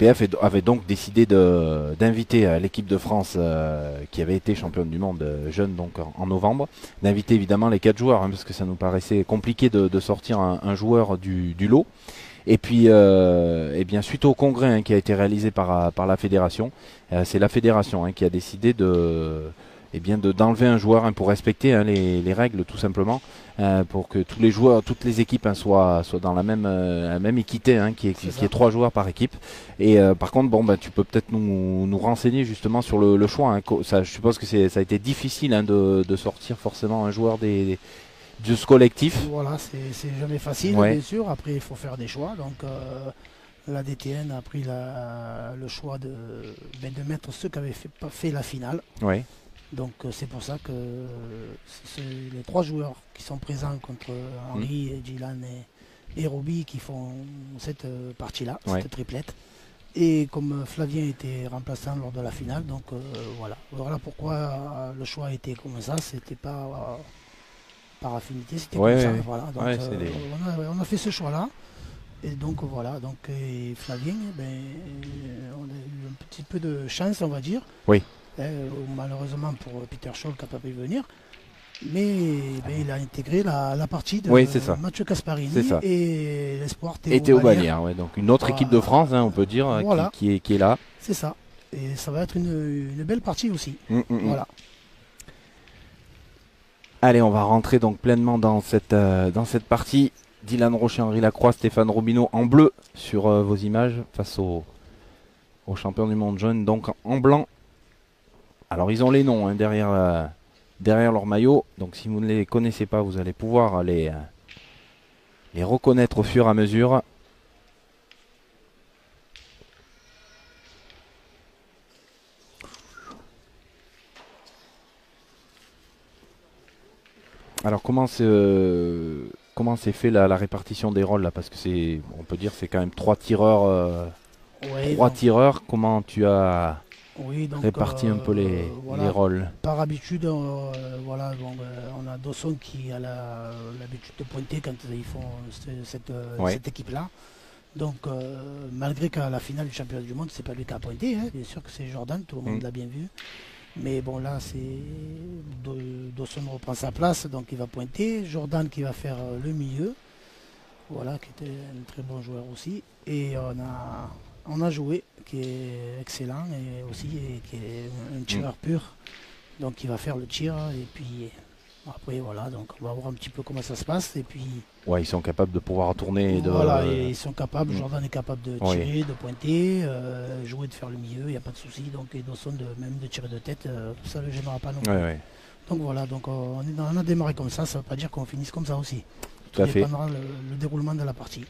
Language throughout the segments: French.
PF avait donc décidé d'inviter l'équipe de France qui avait été championne du monde jeune donc en novembre, d'inviter évidemment les 4 joueurs, hein, parce que ça nous paraissait compliqué de sortir un joueur du lot. Et puis, eh bien, suite au congrès hein, qui a été réalisé par la fédération, c'est la fédération hein, qui a décidé d'enlever un joueur hein, pour respecter hein, les règles tout simplement, pour que tous les joueurs, toutes les équipes hein, soient dans la même équité, hein, qui est 3 joueurs par équipe. Et par contre, bon, tu peux peut-être nous renseigner justement sur le choix. Hein. Ça, je suppose que ça a été difficile hein, de sortir forcément un joueur de ce collectif. Voilà, c'est jamais facile, ouais. bien sûr. Après, il faut faire des choix. Donc, la DTN a pris le choix de mettre ceux qui avaient fait la finale. Ouais. Donc, c'est pour ça que c'est les 3 joueurs qui sont présents contre Henri, Dylan et Roby qui font cette partie-là, cette triplette. Et comme Flavien était remplaçant lors de la finale, donc voilà pourquoi le choix a été comme ça. C'était pas par affinité, c'était comme ça. Voilà. Donc, on a fait ce choix-là. Et donc voilà, et Flavien, on a eu un petit peu de chance, on va dire. Oui. Malheureusement pour Peter Scholl qui n'a pas pu venir. Mais il a intégré la partie de Mathieu Casparini et l'espoir Théo Bagnères. Ouais, donc une autre équipe de France, hein, on peut dire, qui est là. C'est ça. Et ça va être une belle partie aussi. Voilà. Allez, on va rentrer donc pleinement dans cette partie. Dylan Rocher, Henri Lacroix, Stéphane Robineau en bleu sur vos images face aux champions du monde jeunes, donc en blanc. Alors ils ont les noms hein, derrière leur maillot, donc si vous ne les connaissez pas, vous allez pouvoir les reconnaître au fur et à mesure. Alors comment c'est fait la répartition des rôles là, parce que on peut dire c'est quand même 3 tireurs. 3 tireurs. Comment tu as réparti un peu les rôles? Par habitude, on a Dawson qui a l'habitude de pointer quand ils font cette équipe-là. Donc malgré qu'à la finale du championnat du monde, c'est pas lui qui a pointé, hein. Bien sûr que c'est Jordan, tout le monde l'a bien vu. Mais bon, là, Dawson reprend sa place, donc il va pointer. Jordan qui va faire le milieu, voilà, qui était un très bon joueur aussi. Et on a Joué, qui est excellent et aussi qui est un tireur pur, donc il va faire le tir. Et puis après, voilà, donc on va voir un petit peu comment ça se passe. Et puis, ils sont capables de pouvoir tourner. Et ils sont capables, Jordan est capable de tirer, de pointer, Jouer, de faire le milieu, il n'y a pas de souci. Donc, et Dawson même de tirer de tête, ça ne le gênera pas non plus. Donc voilà, donc on a démarré comme ça ne veut pas dire qu'on finisse comme ça aussi. Tout à fait. Dépendra le déroulement de la partie.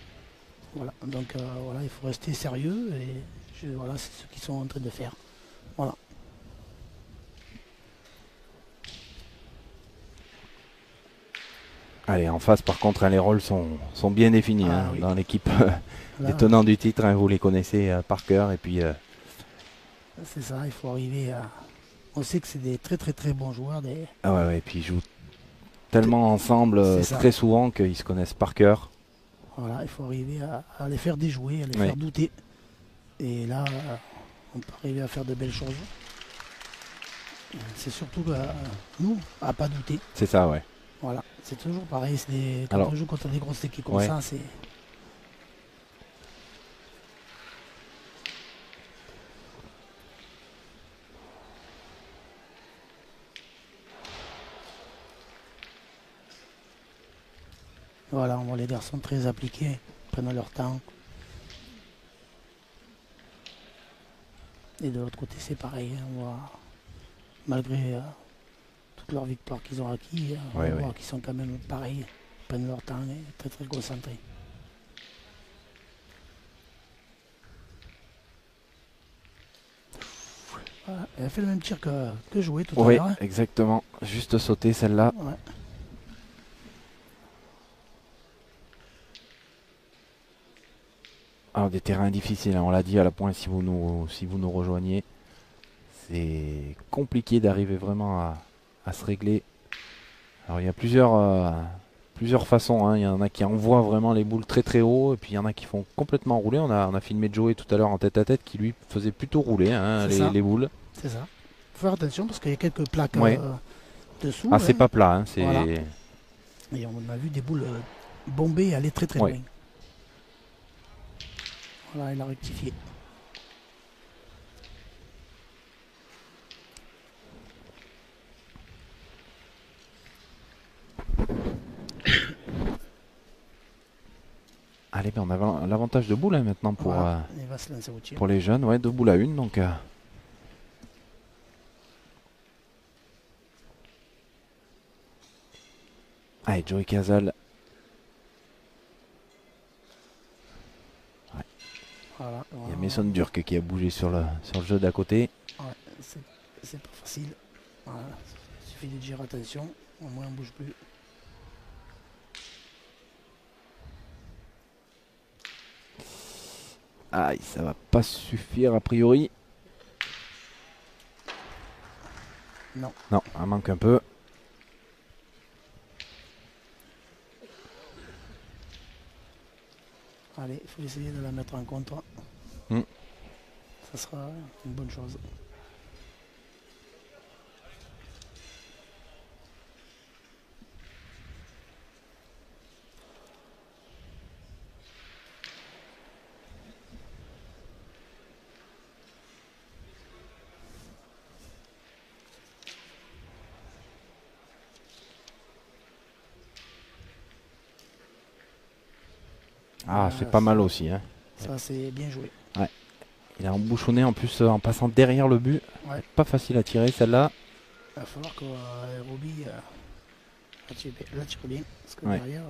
Voilà, donc il faut rester sérieux et c'est ce qu'ils sont en train de faire. Voilà. Allez, en face par contre, hein, les rôles sont bien définis dans l'équipe des tenants du titre, hein, vous les connaissez par cœur. Et puis, c'est ça, il faut arriver à... On sait que c'est des très très très bons joueurs. et puis ils jouent tellement ensemble très souvent qu'ils se connaissent par cœur. Voilà, il faut arriver à les faire déjouer, à les faire douter. Et là, on peut arriver à faire de belles choses. C'est surtout nous, à pas douter. C'est ça, ouais. Voilà, c'est toujours pareil. Quand on joue contre des grosses équipes comme ça, c'est... Voilà, on voit les garçons très appliqués, prennent leur temps. Et de l'autre côté, c'est pareil. On voit, malgré toutes leurs victoires qu'ils ont acquis, on voit qu'ils sont quand même pareils, prennent leur temps et très très concentrés. Voilà, elle a fait le même tir que Joué tout à l'heure. Oui, exactement. Juste sauter celle-là. Ouais. Alors des terrains difficiles, hein, on l'a dit à la pointe si vous nous rejoignez. C'est compliqué d'arriver vraiment à se régler. Alors il y a plusieurs plusieurs façons. Hein. Il y en a qui envoient vraiment les boules très très haut, et puis il y en a qui font complètement rouler. On a filmé Joey tout à l'heure en tête à tête qui lui faisait plutôt rouler hein, les boules. C'est ça. Faut faire attention parce qu'il y a quelques plaques dessous. Ah, c'est pas plat. Hein, voilà. Et on a vu des boules bombées et aller très très loin. Voilà, il a rectifié. Allez, ben on a l'avantage de boule hein, maintenant pour, il va se lancer au tir. Pour les jeunes. Ouais, 2 boules à 1. Donc, allez, Joey Casal. Ouais. Voilà, il y a Mason Durk qui a bougé sur le jeu d'à côté. Ouais, c'est pas facile. Voilà. Il suffit de dire attention, au moins on bouge plus. Aïe, ça va pas suffire a priori. Non. Non, il manque un peu. Allez, il faut essayer de la mettre en contre. Ça sera une bonne chose. Ah, c'est pas mal aussi. Hein. Ça, c'est bien joué. Ouais. Il a embouchonné en plus en passant derrière le but. Ouais. Pas facile à tirer celle-là. Il va falloir que Roby la tire bien. Parce que derrière.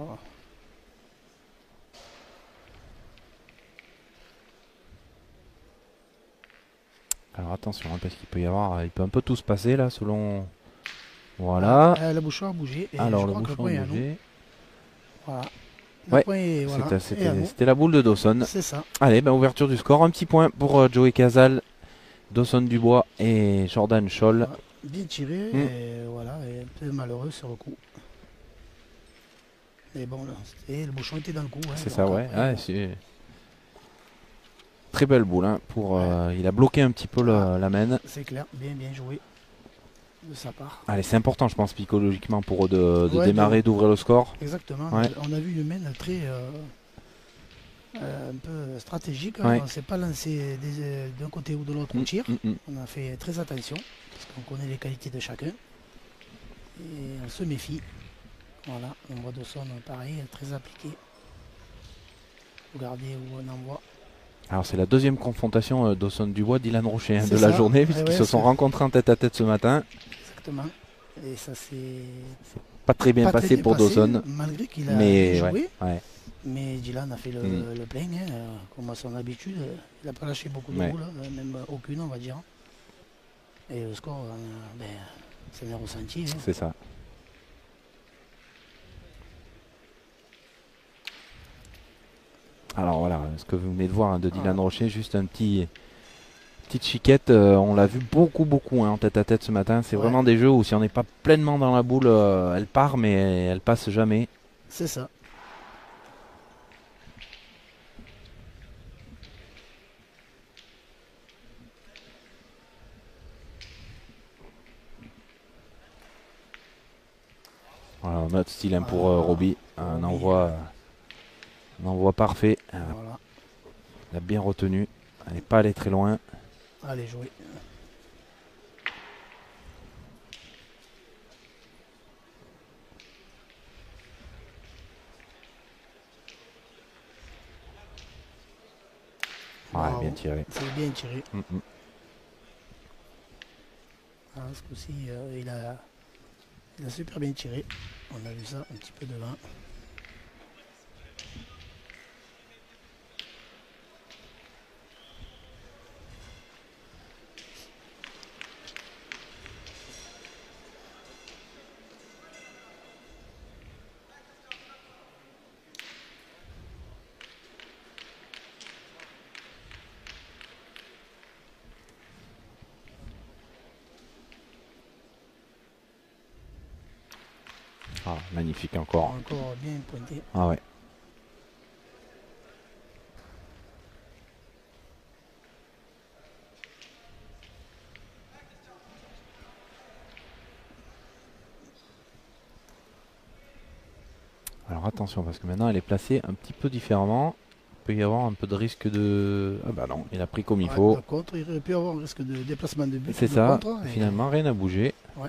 Alors attention, hein, parce qu'il peut y avoir. Il peut un peu tout se passer là selon. Voilà. Le bouchon a bougé. Et alors je le crois bouchon que le a bougé. Voilà. Ouais, c'était la boule de Dawson. C'est ça. Allez, ben, ouverture du score. Un petit point pour Joey Casal, Dawson Dubois et Jordan Scholl. Voilà. Bien tiré, et voilà, et un peu malheureux sur le coup. Mais bon, là, le bouchon était dans le coup. Hein, c'est ça, ouais. Après, c'est... Très belle boule. Hein, il a bloqué un petit peu la main. C'est clair, bien joué de sa part. Allez, c'est important, je pense, psychologiquement pour eux de démarrer, d'ouvrir le score. Exactement. Ouais. On a vu une main très un peu stratégique. Ouais. On ne s'est pas lancé d'un côté ou de l'autre au tir. On a fait très attention parce qu'on connaît les qualités de chacun. Et on se méfie. Voilà, on voit Dawson pareil, très appliqué. Regardez où on envoie. Alors c'est la deuxième confrontation Dawson Dubois, Dylan Rocher de ça. la journée, puisqu'ils se sont rencontrés en tête à tête ce matin. Exactement. Et ça c'est pas très bien passé pour Dawson. Malgré qu'il a joué. Ouais. Mais Dylan a fait le plein, comme à son habitude. Il n'a pas lâché beaucoup de boules, même aucune on va dire. Et le score, ça n'est ressenti. Hein. C'est ça. Alors voilà, ce que vous venez de voir de Dylan Rocher, juste un petite chiquette. On l'a vu beaucoup en tête à tête ce matin. C'est vraiment des jeux où si on n'est pas pleinement dans la boule, elle part, mais elle passe jamais. C'est ça. Voilà, notre style pour Roby. Un envoi parfait. Voilà. Il a bien retenu. Elle n'est pas allée très loin. Allez, jouer. Ouais, bien tiré. C'est bien tiré. Ce coup-ci, il a super bien tiré. On a vu ça un petit peu devant. Ah, magnifique encore. Encore bien pointé. Ah ouais. Alors attention, parce que maintenant elle est placée un petit peu différemment. Il peut y avoir un peu de risque de... Ah bah non, il a pris comme il faut. Par contre, il aurait pu avoir un risque de déplacement de but. C'est ça, contre, finalement rien n'a bougé. Ouais.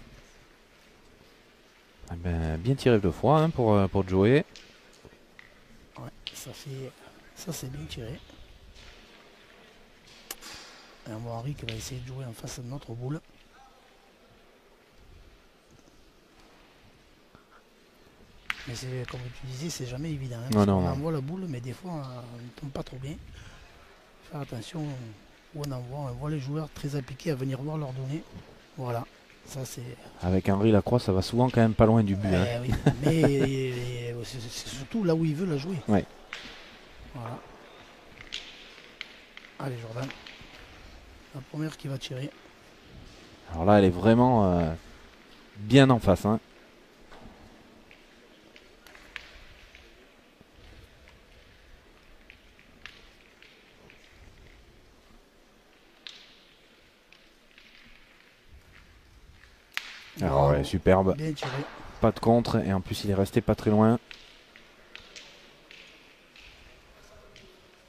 Eh ben, bien tiré deux fois hein, pour Joey. Ouais, ça c'est bien tiré. Et on voit Henri qui va essayer de jouer en face de notre boule. Mais c'est comme tu disais, c'est jamais évident. Hein, Non, non, on non. envoie la boule, mais des fois on ne tombe pas trop bien. Faire attention où on voit les joueurs très appliqués à venir voir leurs données. Voilà, ça c'est. Avec Henri Lacroix, ça va souvent quand même pas loin du but. Hein. Oui. Mais c'est surtout là où il veut la jouer. Ouais. Voilà. Allez Jordan. La première qui va tirer. Alors là, elle est vraiment bien en face. Hein. Alors ouais, superbe. Bien tiré. Pas de contre et en plus il est resté pas très loin.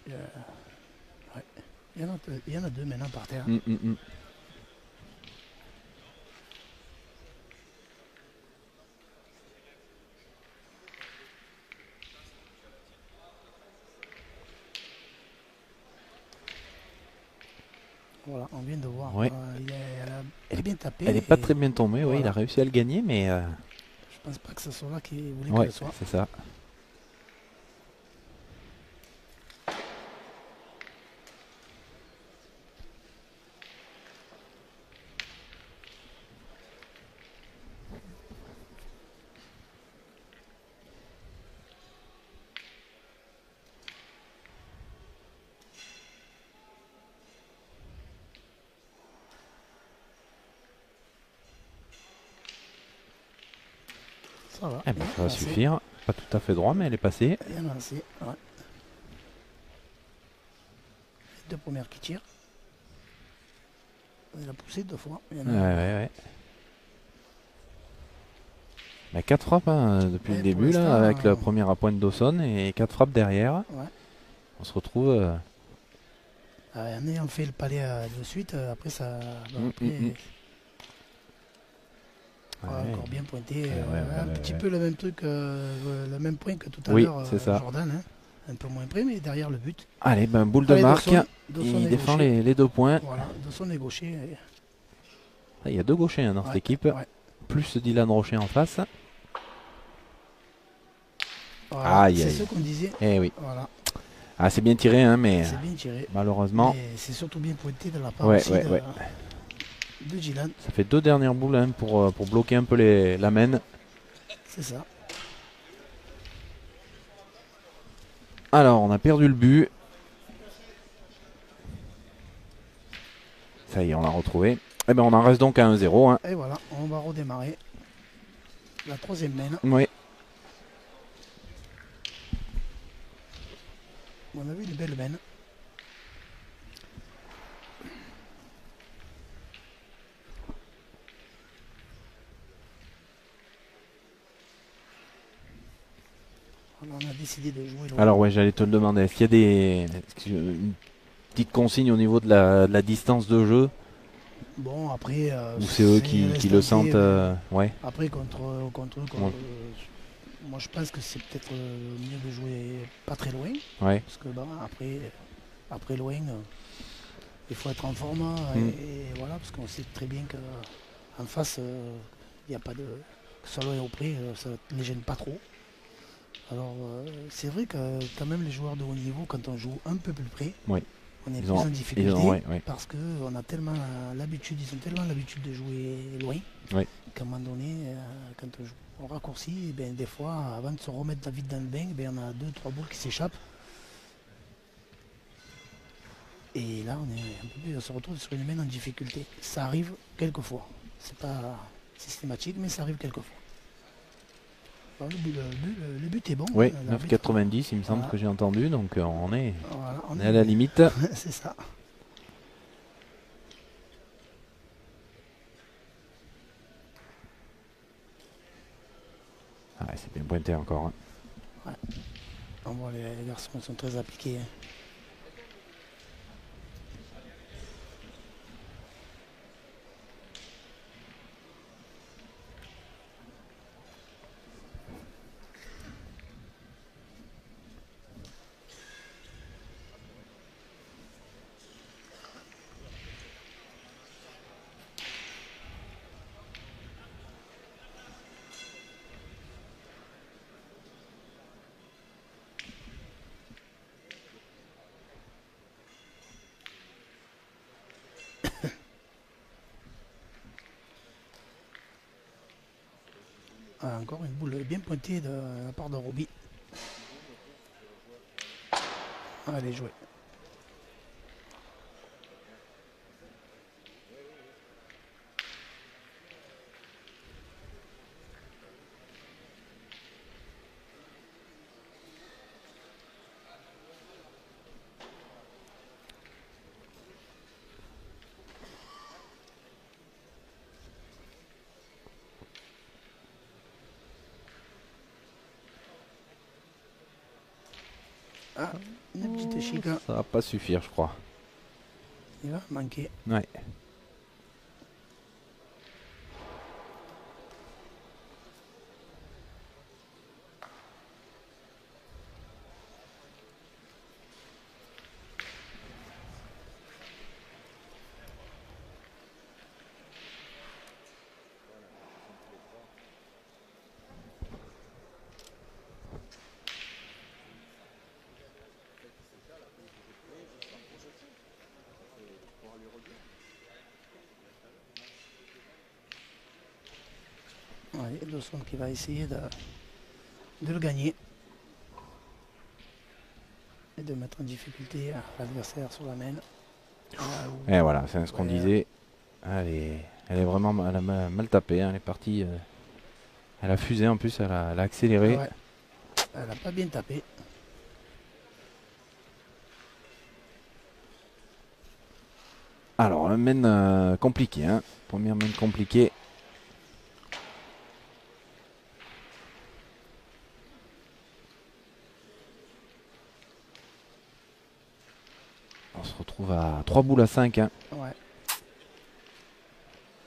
Ouais. Il y en a deux maintenant par terre. Voilà, on vient de voir. Ouais. Elle est bien tapée. Elle n'est pas très bien tombée, voilà. oui, il a réussi à le gagner, mais... Je pense pas que ce soit là qu'il voulait ouais, qu'elle soit. c'est ça. Ça va. Eh ben, ça va suffire. Pas tout à fait droit, mais elle est passée. Bien lancé, ouais. Deux premières qui tirent. Elle a poussé deux fois. Ouais. Bah, 4 frappes hein, depuis le début, là, avec la première à pointe d'Awson et 4 frappes derrière. Ouais. On se retrouve... en ayant fait le palais de suite, après ça... Encore bien pointé. Un petit peu le même truc, le même point que tout à l'heure, Jordan. Hein. Un peu moins près, mais derrière le but. Allez, ben, boule de marque. Dawson il défend les 2 points. Voilà, Dawson est gaucher. Il y a 2 gauchers hein, dans cette équipe. Ouais. Plus Dylan Rocher en face. Voilà, c'est ce qu'on disait. Eh oui. Voilà. Ah, c'est bien tiré, hein, mais bien tiré. Malheureusement. C'est surtout bien pointé de la part aussi de Dylan. Ça fait 2 dernières boules hein, pour bloquer un peu la main. C'est ça. Alors, on a perdu le but. Ça y est, on l'a retrouvé. Eh ben, on en reste donc à 1-0. Hein. Et voilà, on va redémarrer. La troisième main. Oui. On a vu une belle main. On a décidé de jouer loin. Alors ouais, j'allais te le demander. Est-ce qu'il y a une petite consigne au niveau de la distance de jeu? Bon, après... ou c'est eux qui le sentent ouais. Après, contre eux, moi je pense que c'est peut-être mieux de jouer pas très loin. Ouais. Parce que après loin, il faut être en forme. Et voilà, parce qu'on sait très bien qu'en face, il n'y a pas de... Que ce soit loin ou près, ça ne les gêne pas trop. Alors, c'est vrai que quand même les joueurs de haut niveau, quand on joue un peu plus près, on est plus en difficulté parce qu'on a tellement l'habitude, ils ont tellement l'habitude de jouer loin qu'à un moment donné, quand on joue en raccourci, des fois, avant de se remettre vite dans le bain, on a 2-3 boules qui s'échappent. Et là, on se retrouve sur une main en difficulté. Ça arrive quelquefois. C'est pas systématique, mais ça arrive quelquefois. Le but est bon. Oui, 9,90 il me semble que j'ai entendu, donc on est à la limite. C'est ça. Ah, c'est bien pointé encore. Hein. Ouais. On voit les garçons sont très appliqués. Hein. Ah, encore une boule bien pointée de la part de Roby. Allez, jouer. Ah, une petite chica. Ça va pas suffire, je crois. Il va manquer. Ouais. Ouais, Dawson qui va essayer de le gagner. Et de mettre en difficulté l'adversaire sur la main. Et voilà, c'est ce qu'on disait. Elle est vraiment elle a mal tapé. Hein, elle est partie. Elle a fusé en plus, elle a accéléré. Ouais. Elle n'a pas bien tapé. Alors, main compliquée. Hein. Première main compliquée. On se retrouve à 3 boules à 5. Hein. Ouais.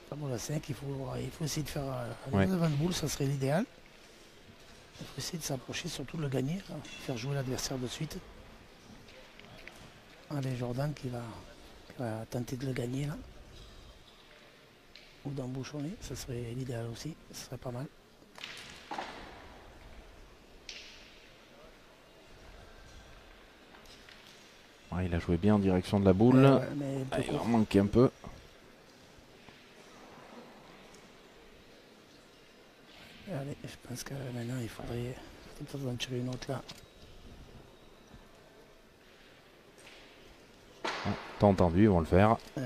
3 boules à 5, il faut essayer de faire Ouais. 20 boules, ça serait l'idéal. Il faut essayer de s'approcher, surtout de le gagner, là. Faire jouer l'adversaire de suite. Allez, Jordan qui va tenter de le gagner là. Ou d'embouchonner, ça serait l'idéal aussi, ça serait pas mal. Ouais, il a joué bien en direction de la boule. Mais il va en manquer un peu. Allez, je pense que maintenant il faudrait peut-être en tirer une autre là. Ouais, t'as entendu, ils vont le faire. Ouais.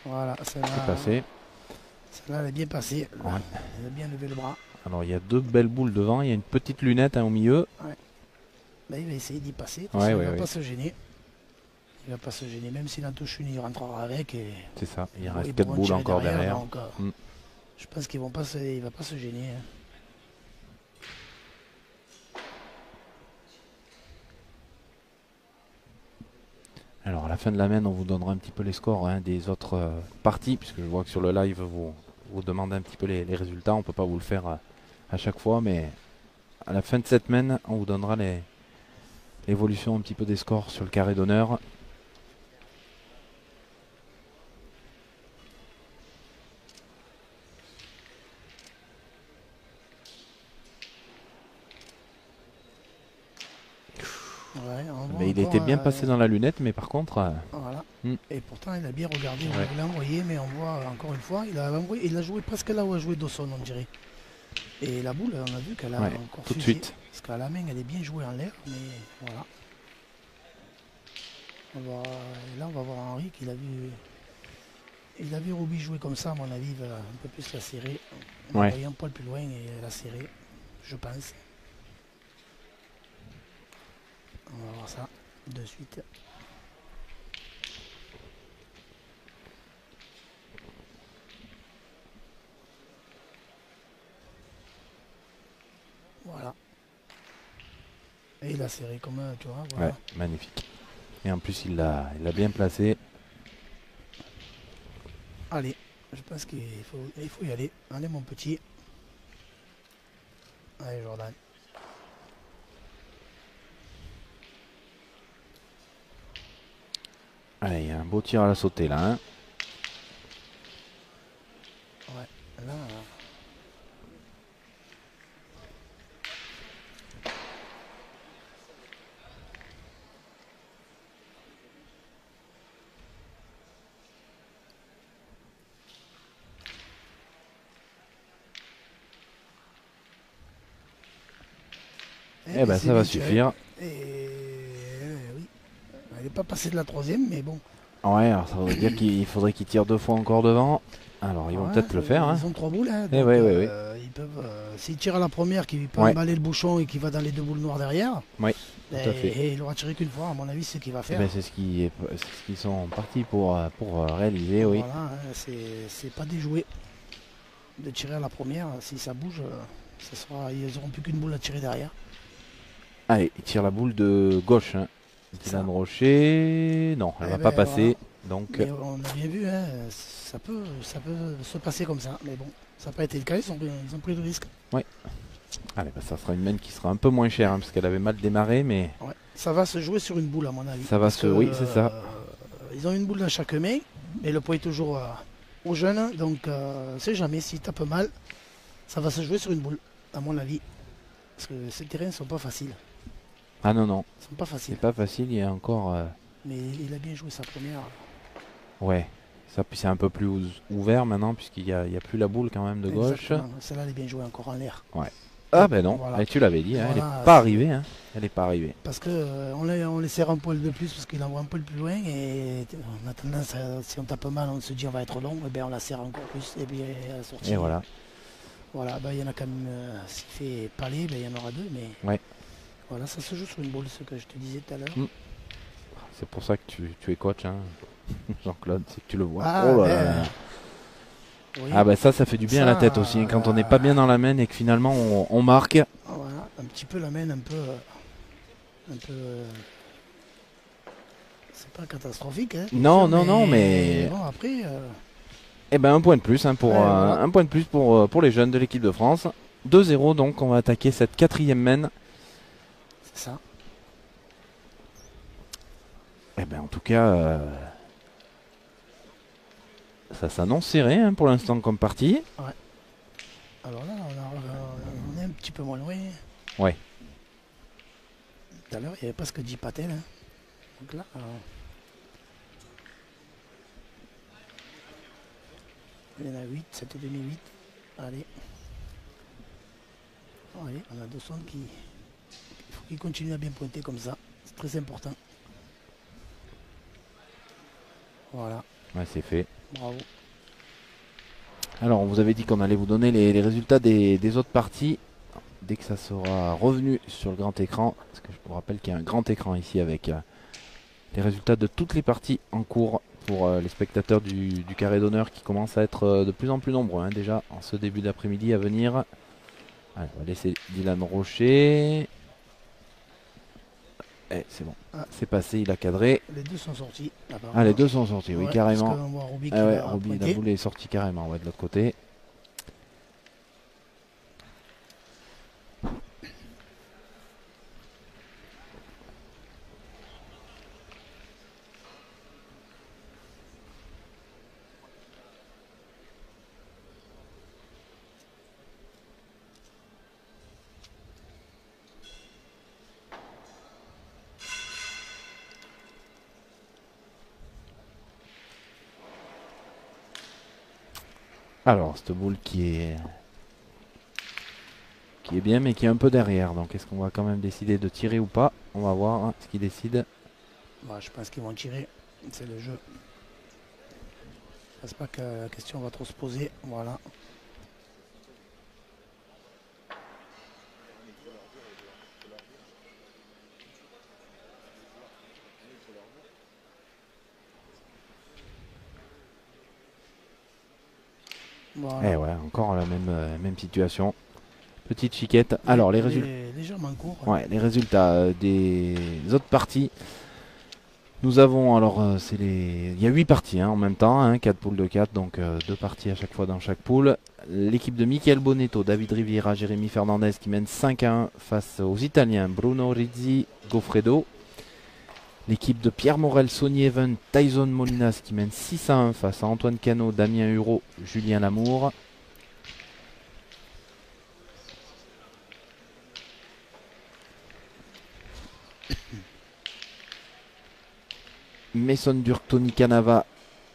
Voilà, celle-là, passé. Celle-là, elle est bien passée. Ouais. Elle a bien levé le bras. Alors, il y a deux belles boules devant. Il y a une petite lunette au milieu. Ouais. Ben, il va essayer d'y passer. Ouais, il ne va pas se gêner. Il va pas se gêner. Même s'il en touche une, il rentrera avec. C'est ça. Il reste 4 boules encore derrière. Donc, je pense qu'il ne va pas se gêner. Hein. Alors à la fin de la main, on vous donnera un petit peu les scores des autres parties, puisque je vois que sur le live, vous demandez un petit peu les résultats. On ne peut pas vous le faire à chaque fois, mais à la fin de cette main, on vous donnera l'évolution un petit peu des scores sur le carré d'honneur. Ouais, mais il était bien passé dans la lunette, mais par contre... voilà. Et pourtant, il a bien regardé où il l'a envoyé, mais on voit encore une fois, il a joué presque là où a joué Dawson, on dirait. Et la boule, on a vu qu'elle a encore tout de fusé, suite. parce qu'à la main, elle est bien jouée en l'air, mais voilà. Et là, on va voir Henri qu'il a vu. Il a vu Ruby jouer comme ça, à mon avis, il va un peu plus la serrer. On va envoyer un poil plus loin et la serrer, je pense. On va voir ça de suite. Voilà. Et il a serré comme un, tu vois. Voilà. Ouais, magnifique. Et en plus, il l'a bien placé. Allez, je pense qu'il faut y aller. Allez, mon petit. Allez, Jordan. Allez, il y a un beau tir à la sautée là. Hein. Ouais, là. Eh ben, ça va suffire. Et oui, elle n'est pas passée de la troisième, mais bon. Ouais, alors ça veut dire qu'il faudrait qu'ils tirent 2 fois encore devant. Alors, ils vont peut-être le faire. Hein. Ils ont 3 boules. Hein, donc, ils peuvent, s'ils tirent à la première, qui peut emballer le bouchon et qui va dans les 2 boules noires derrière. Oui, tout à fait. Et il aura tiré qu'une fois, à mon avis, c'est ce qu'il va faire. C'est ce qu'ils sont partis pour réaliser, oui. Voilà, hein, c'est pas déjoué de tirer à la première. Si ça bouge, ils n'auront plus qu'une boule à tirer derrière. Allez, il tire la boule de gauche. Hein. Dylan Rocher, non, elle va pas passer. Voilà. Donc... Mais on a bien vu, hein, ça peut se passer comme ça. Mais bon, ça n'a pas été le cas, ils ont pris le risque. Oui. Allez, bah, ça sera une main qui sera un peu moins chère, hein, parce qu'elle avait mal démarré, mais... Ouais. Ça va se jouer sur une boule, à mon avis. Ça va oui, c'est ça. Ils ont une boule dans chaque main, et le poids est toujours au jeune, donc c'est jamais, s'il tape mal, ça va se jouer sur une boule, à mon avis. Parce que ces terrains ne sont pas faciles. Ah non, non. Ils sont pas faciles. C'est pas facile, il y a encore... Mais il a bien joué sa première. Ouais. Ça, puis c'est un peu plus ouvert maintenant, puisqu'il n'y a plus la boule quand même de gauche. Celle-là, elle est bien jouée encore en l'air. Ouais. Ah ben non, voilà. Et tu l'avais dit, hein, voilà, elle n'est pas arrivée. Hein. Elle n'est pas arrivée. Parce que on les serre un poil de plus parce qu'il envoie un poil plus loin et on a tendance à, si on tape mal, on se dit on va être long, et bien on la serre encore plus et puis à la sortie. Et voilà. Voilà, ben, il y en a quand même, s'il fait palais, ben, il y en aura 2, mais ouais. Voilà, ça se joue sur une boule, ce que je te disais tout à l'heure. C'est pour ça que tu es coach, hein. Jean-Claude, c'est que tu le vois. Ah, oh là là. Oui. Ah bah ça fait du bien à la tête aussi, hein, quand on n'est pas bien dans la main et que finalement on marque. Voilà, un petit peu la main, un peu c'est pas catastrophique, hein. Non, non, non, mais bon, après. Eh ben un point de plus, hein, voilà. Un point de plus pour les jeunes de l'équipe de France. 2-0, donc on va attaquer cette 4e main. C'est ça. Eh ben en tout cas, ça s'annonce serré, hein, pour l'instant comme partie. Ouais. Alors là, on est un petit peu moins loin. Ouais. Tout à l'heure, il n'y avait presque 10 patelles. Hein. Donc là, il y en a 8, 7 et demi 8. Allez. Allez, on a Dawson qui... Il faut qu'il continue à bien pointer comme ça. C'est très important. Voilà. Ouais, c'est fait. Bravo. Alors, on vous avait dit qu'on allait vous donner les résultats des autres parties dès que ça sera revenu sur le grand écran. Parce que je vous rappelle qu'il y a un grand écran ici avec les résultats de toutes les parties en cours pour les spectateurs du carré d'honneur qui commencent à être de plus en plus nombreux, hein, déjà en ce début d'après-midi à venir. Allez, on va laisser Dylan Rocher. C'est bon, c'est passé, il a cadré. Les deux sont sortis. Ah, les deux sont sortis, oui, carrément. Parce qu'on voit Ruby qui Ruby, la boule est sortie carrément, ouais, de l'autre côté. Alors, cette boule qui est qui est bien mais qui est un peu derrière. Donc est-ce qu'on va quand même décider de tirer ou pas? On va voir hein, ce qu'ils décident. Bah, je pense qu'ils vont tirer, c'est le jeu. Je pense pas que la question va trop se poser, voilà. Voilà. Et ouais, encore la même situation. Petite chiquette. Alors les résultats. Légèrement court. Ouais, les résultats des autres parties. Nous avons alors il y a 8 parties hein, en même temps, hein, 4 poules de 4, donc 2 parties à chaque fois dans chaque poule. L'équipe de Michael Bonetto, David Riviera, Jérémy Fernandez qui mène 5-1 face aux Italiens Bruno Rizzi, Goffredo. L'équipe de Pierre Morel, Sonny Even, Tyson Molinas qui mène 6-1 face à Antoine Cano, Damien Hureau, Julien Lamour. Mason Durk, Tony Canava,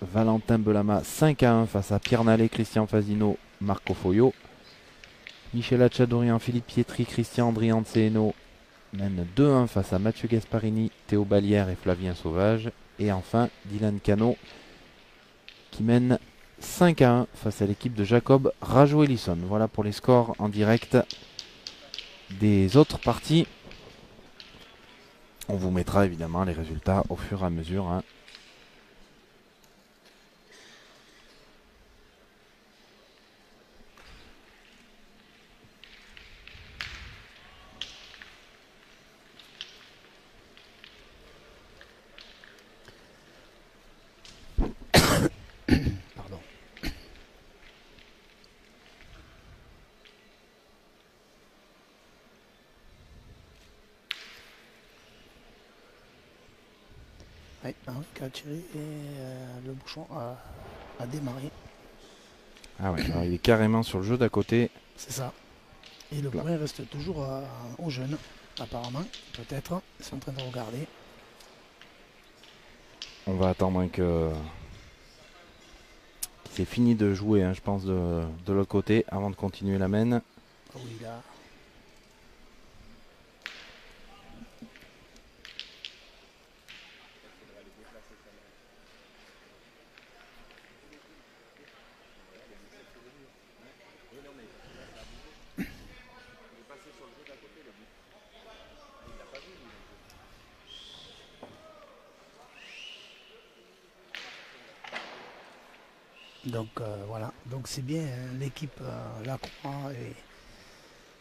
Valentin Belama 5-1 face à Pierre Nallet, Christian Fazino, Marco Foyo. Michel Hachadorian, Philippe Pietri, Christian Andrianzeno mène 2-1 face à Mathieu Gasparini, Théo Balière et Flavien Sauvage. Et enfin Dylan Cano qui mène 5-1 face à l'équipe de Jacob Rajo-Ellison. Voilà pour les scores en direct des autres parties. On vous mettra évidemment les résultats au fur et à mesure. Hein. Pardon. Oui, qui a tiré et le bouchon a démarré. Ah ouais, alors il est carrément sur le jeu d'à côté. C'est ça. Et le point reste toujours aux jeunes, apparemment, peut-être. Ils sont en train de regarder. On va attendre que c'est fini de jouer, hein, je pense, de l'autre côté, avant de continuer la mène. Ah oui, là. Donc voilà, donc c'est bien hein, l'équipe Lacroix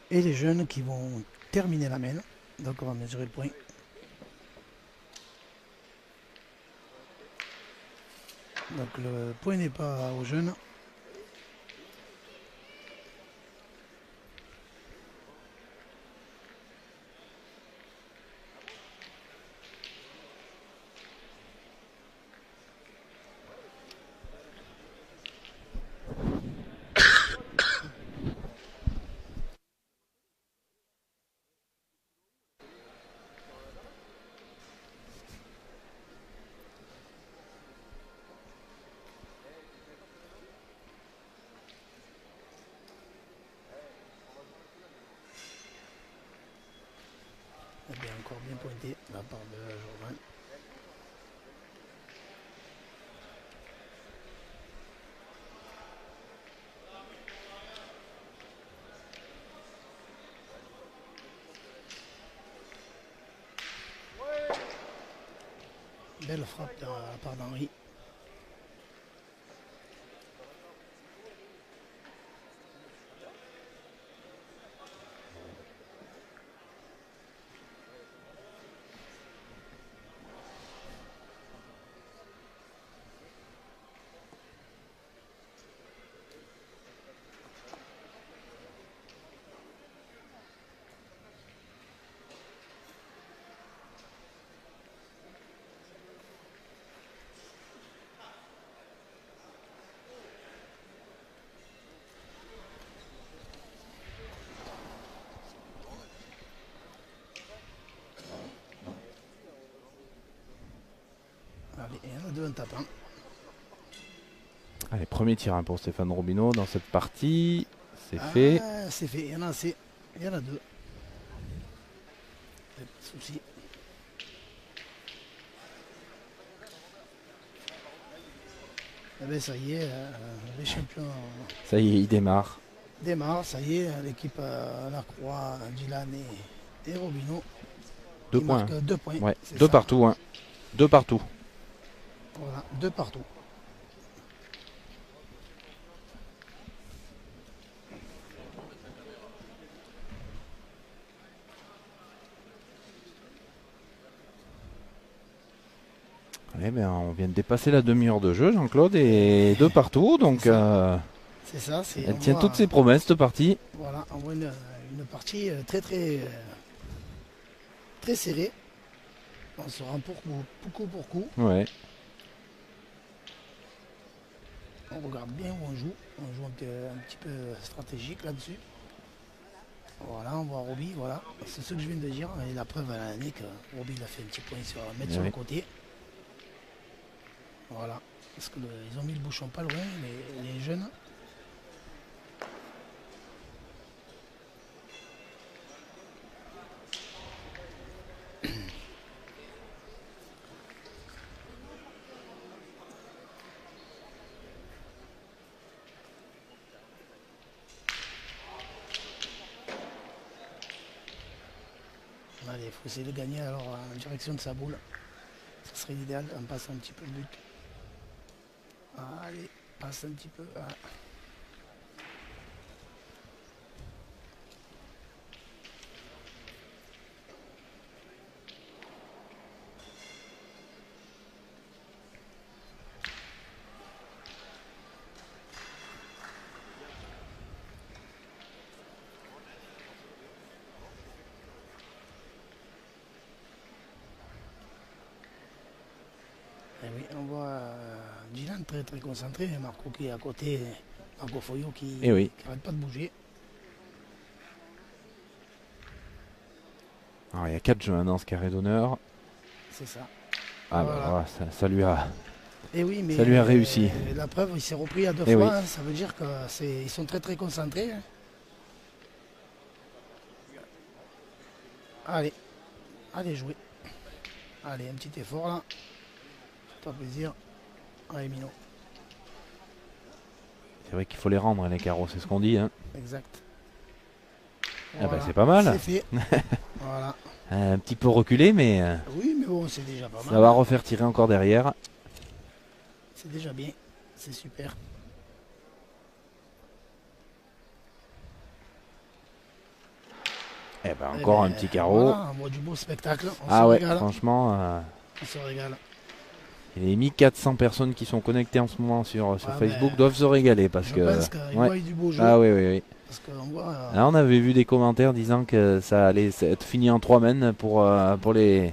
et les jeunes qui vont terminer la mène. Donc on va mesurer le point. Donc le point n'est pas aux jeunes. Eh bien, encore bien pointé de la part de Jourdain. Belle frappe de la part d'Henri. Allez, il y en a deux en tapant. Allez, premier tir hein, pour Stéphane Robineau dans cette partie. C'est fait. C'est fait, il y en a assez. Il y en a deux. Pas de souci. Eh bien, ça y est, les champions Ça y est, il démarre. démarrent. Ça y est, l'équipe Lacroix, Dylan et Robineau. 2 points. 2 points. Ouais, 2 partout. Hein. 2 partout. Voilà, 2 partout. Eh bien, on vient de dépasser la demi-heure de jeu, Jean-Claude, et 2 partout. Donc, c'est ça. elle tient toutes ses promesses, cette partie. Voilà, on voit une partie très serrée. On se rend coup pour coup. Ouais. On regarde bien où on joue. On joue un petit peu stratégique là-dessus. Voilà, on voit Roby, voilà. C'est ce que je viens de dire. Et la preuve à l'année que Roby il a fait un petit point mettre sur le côté. Voilà. Parce qu'ils ont mis le bouchon pas loin, les jeunes. Allez, il faut essayer de gagner alors en direction de sa boule. Ça serait l'idéal, en passant un petit peu le but. Allez, passe un petit peu. Ah. Et oui, on voit Dylan très concentré, Marco qui est à côté, Marco Foyot qui n'arrête pas de bouger. Alors, il y a 4 jeux dans ce carré d'honneur. C'est ça. Ah voilà. Bah, ça lui a, et oui, mais ça lui a réussi. La preuve, il s'est repris à 2 fois, oui. hein, ça veut dire qu'ils sont très concentrés. Hein. Allez jouer. Allez, un petit effort là. Fais-toi plaisir. Allez, Mino. C'est vrai qu'il faut les rendre, les carreaux, c'est ce qu'on dit. Hein. Exact. Voilà. Ah bah, c'est pas mal. C'est fait. Voilà. Un petit peu reculé, mais, oui, mais bon, c'est déjà pas mal. Ça va refaire tirer encore derrière. C'est déjà bien. C'est super. Eh ben, encore un petit carreau. Voilà, on voit du beau spectacle. On ah se ouais, régale. franchement. On se régale. Et les 1400 personnes qui sont connectées en ce moment sur Facebook doivent se régaler parce que. Je pense qu'ils voient du beau jeu. Ah oui. Parce qu'on voit, là, on avait vu des commentaires disant que ça allait être fini en 3 mènes pour les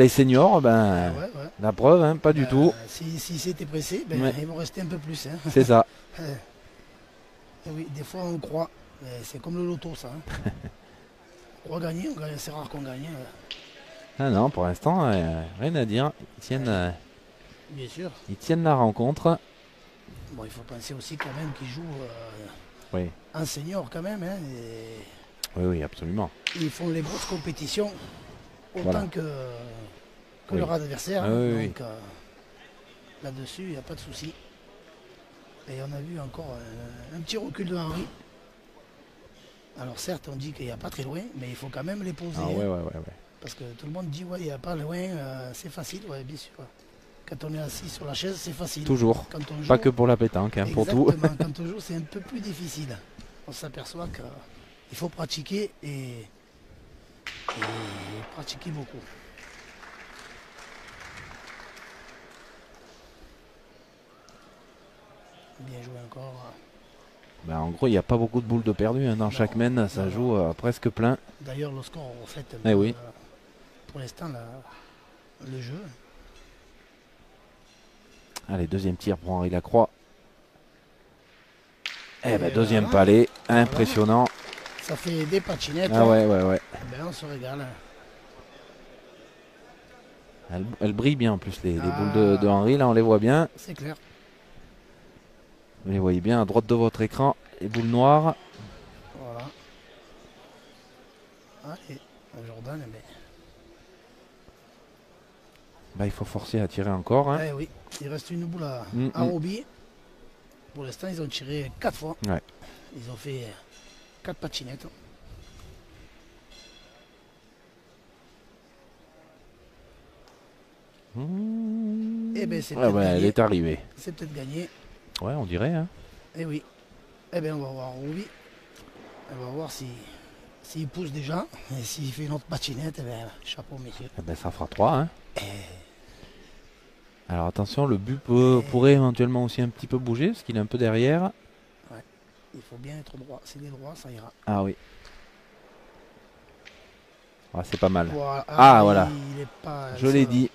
seniors. Ben, la preuve, hein, pas du tout. Si c'était pressé, ils vont rester un peu plus. Hein. C'est ça. Oui, des fois on croit. C'est comme le loto, ça. Hein. On croit gagner, c'est rare qu'on gagne. Ah non, pour l'instant, rien à dire. Bien sûr. Ils tiennent la rencontre. Bon, il faut penser aussi quand même qu'ils jouent oui. en senior quand même. Hein, oui, absolument. Ils font les grosses compétitions autant que leur adversaire. Donc là-dessus, il n'y a pas de souci. Et on a vu encore un petit recul de Henry. Alors certes, on dit qu'il n'y a pas très loin, mais il faut quand même les poser. Ah, ouais. Parce que tout le monde dit, il n'y a pas loin, c'est facile, bien sûr. Quand on est assis sur la chaise, c'est facile. Toujours. Quand on joue, pas que pour la pétanque, hein, pour tout. Quand on joue, c'est un peu plus difficile. On s'aperçoit qu'il faut pratiquer et pratiquer beaucoup. Bien joué encore. Ben, en gros, il n'y a pas beaucoup de boules de perdu dans chaque mène, ça joue presque plein. D'ailleurs, le score reflète pour l'instant le jeu. Allez, deuxième tir pour Henri Lacroix. Deuxième palais, impressionnant. Ça fait des patinettes. Ah ouais. On se régale. Elle brille bien en plus, les boules de Henri, là on les voit bien. C'est clair. Vous les voyez bien à droite de votre écran, les boules noires. Voilà. Jordan, mais... Bah, il faut forcer à tirer encore. Hein. Eh oui, il reste une boule à Roby. Pour l'instant, ils ont tiré 4 fois. Ouais. Ils ont fait 4 patinettes. Eh ben, c'est peut-être gagné. Elle est arrivée. C'est peut-être gagné. Ouais, on dirait. Hein. Eh oui. Eh bien, on va voir Roby. On va voir s'il pousse déjà. Et s'il fait une autre patinette, eh ben, chapeau, messieurs. Eh ben, ça fera 3. Hein. Alors attention, le but pourrait éventuellement aussi un petit peu bouger, parce qu'il est un peu derrière. Ouais. Il faut bien être droit. S'il est droit, ça ira. Ah oui. Ah, c'est pas mal. Voilà. Voilà. Je l'ai dit.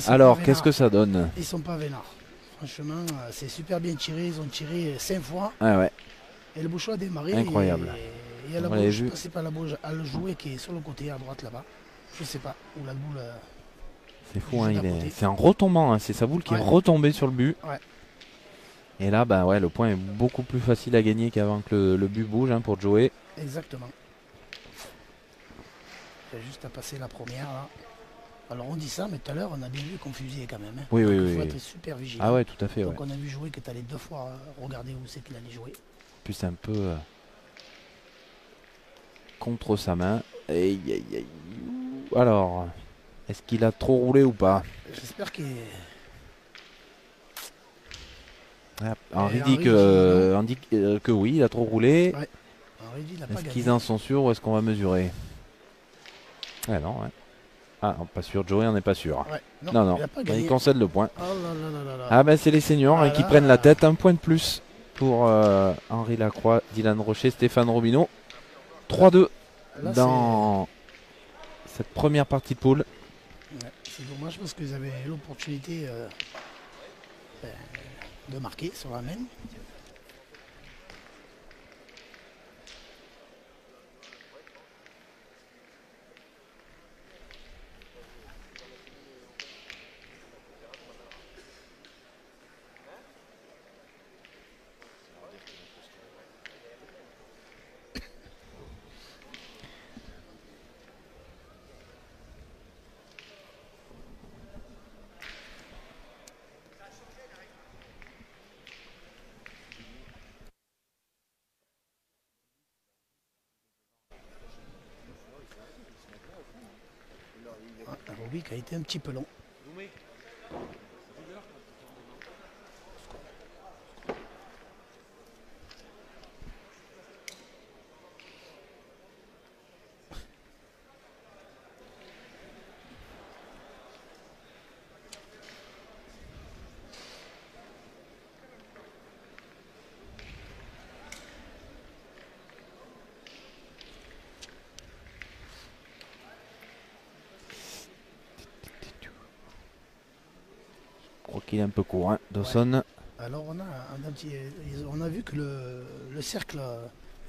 Alors, qu'est-ce que ça donne? Ils sont pas vénards. Franchement, c'est super bien tiré. Ils ont tiré 5 fois. Ah ouais. Et le bouchon a démarré. Incroyable. Il y a la boule, je ne sais pas, la boule à le jouer qui est sur le côté à droite là-bas. Je sais pas. Où la boule. C'est fou, hein, c'est un retombant. Hein, c'est sa boule qui est retombée sur le but. Ouais. Et là, bah ouais, le point est beaucoup plus facile à gagner qu'avant que le but bouge hein, pour Joey. Exactement. Il y a juste à passer la première là. Alors on dit ça, mais tout à l'heure on a bien vu qu'on fusillait quand même. Hein. Oui, donc, oui, il faut oui. être super vigilant. Ah ouais, tout à fait. Donc on a vu jouer que tu allais 2 fois regarder où c'est qu'il allait jouer. Puis c'est un peu contre sa main. Alors, est-ce qu'il a trop roulé ou pas? J'espère qu'il est... Henri dit que oui, il a trop roulé. Ouais. Est-ce qu'ils en sont sûrs ou est-ce qu'on va mesurer? Ah non, ouais. Ah, non, pas sûr. Joey, on n'est pas sûr. Ouais. Non. Il concède le point. Oh là. Ah ben c'est les seniors qui prennent la tête. Un point de plus pour Henri Lacroix, Dylan Rocher, Stéphane Robineau. 3-2 dans cette première partie de poule. Ouais, c'est dommage parce qu'ils avaient l'opportunité de marquer sur la même. Roby qui a été un petit peu long. Je crois qu'il est un peu court, hein, Dawson. Ouais. Alors on a vu que le cercle,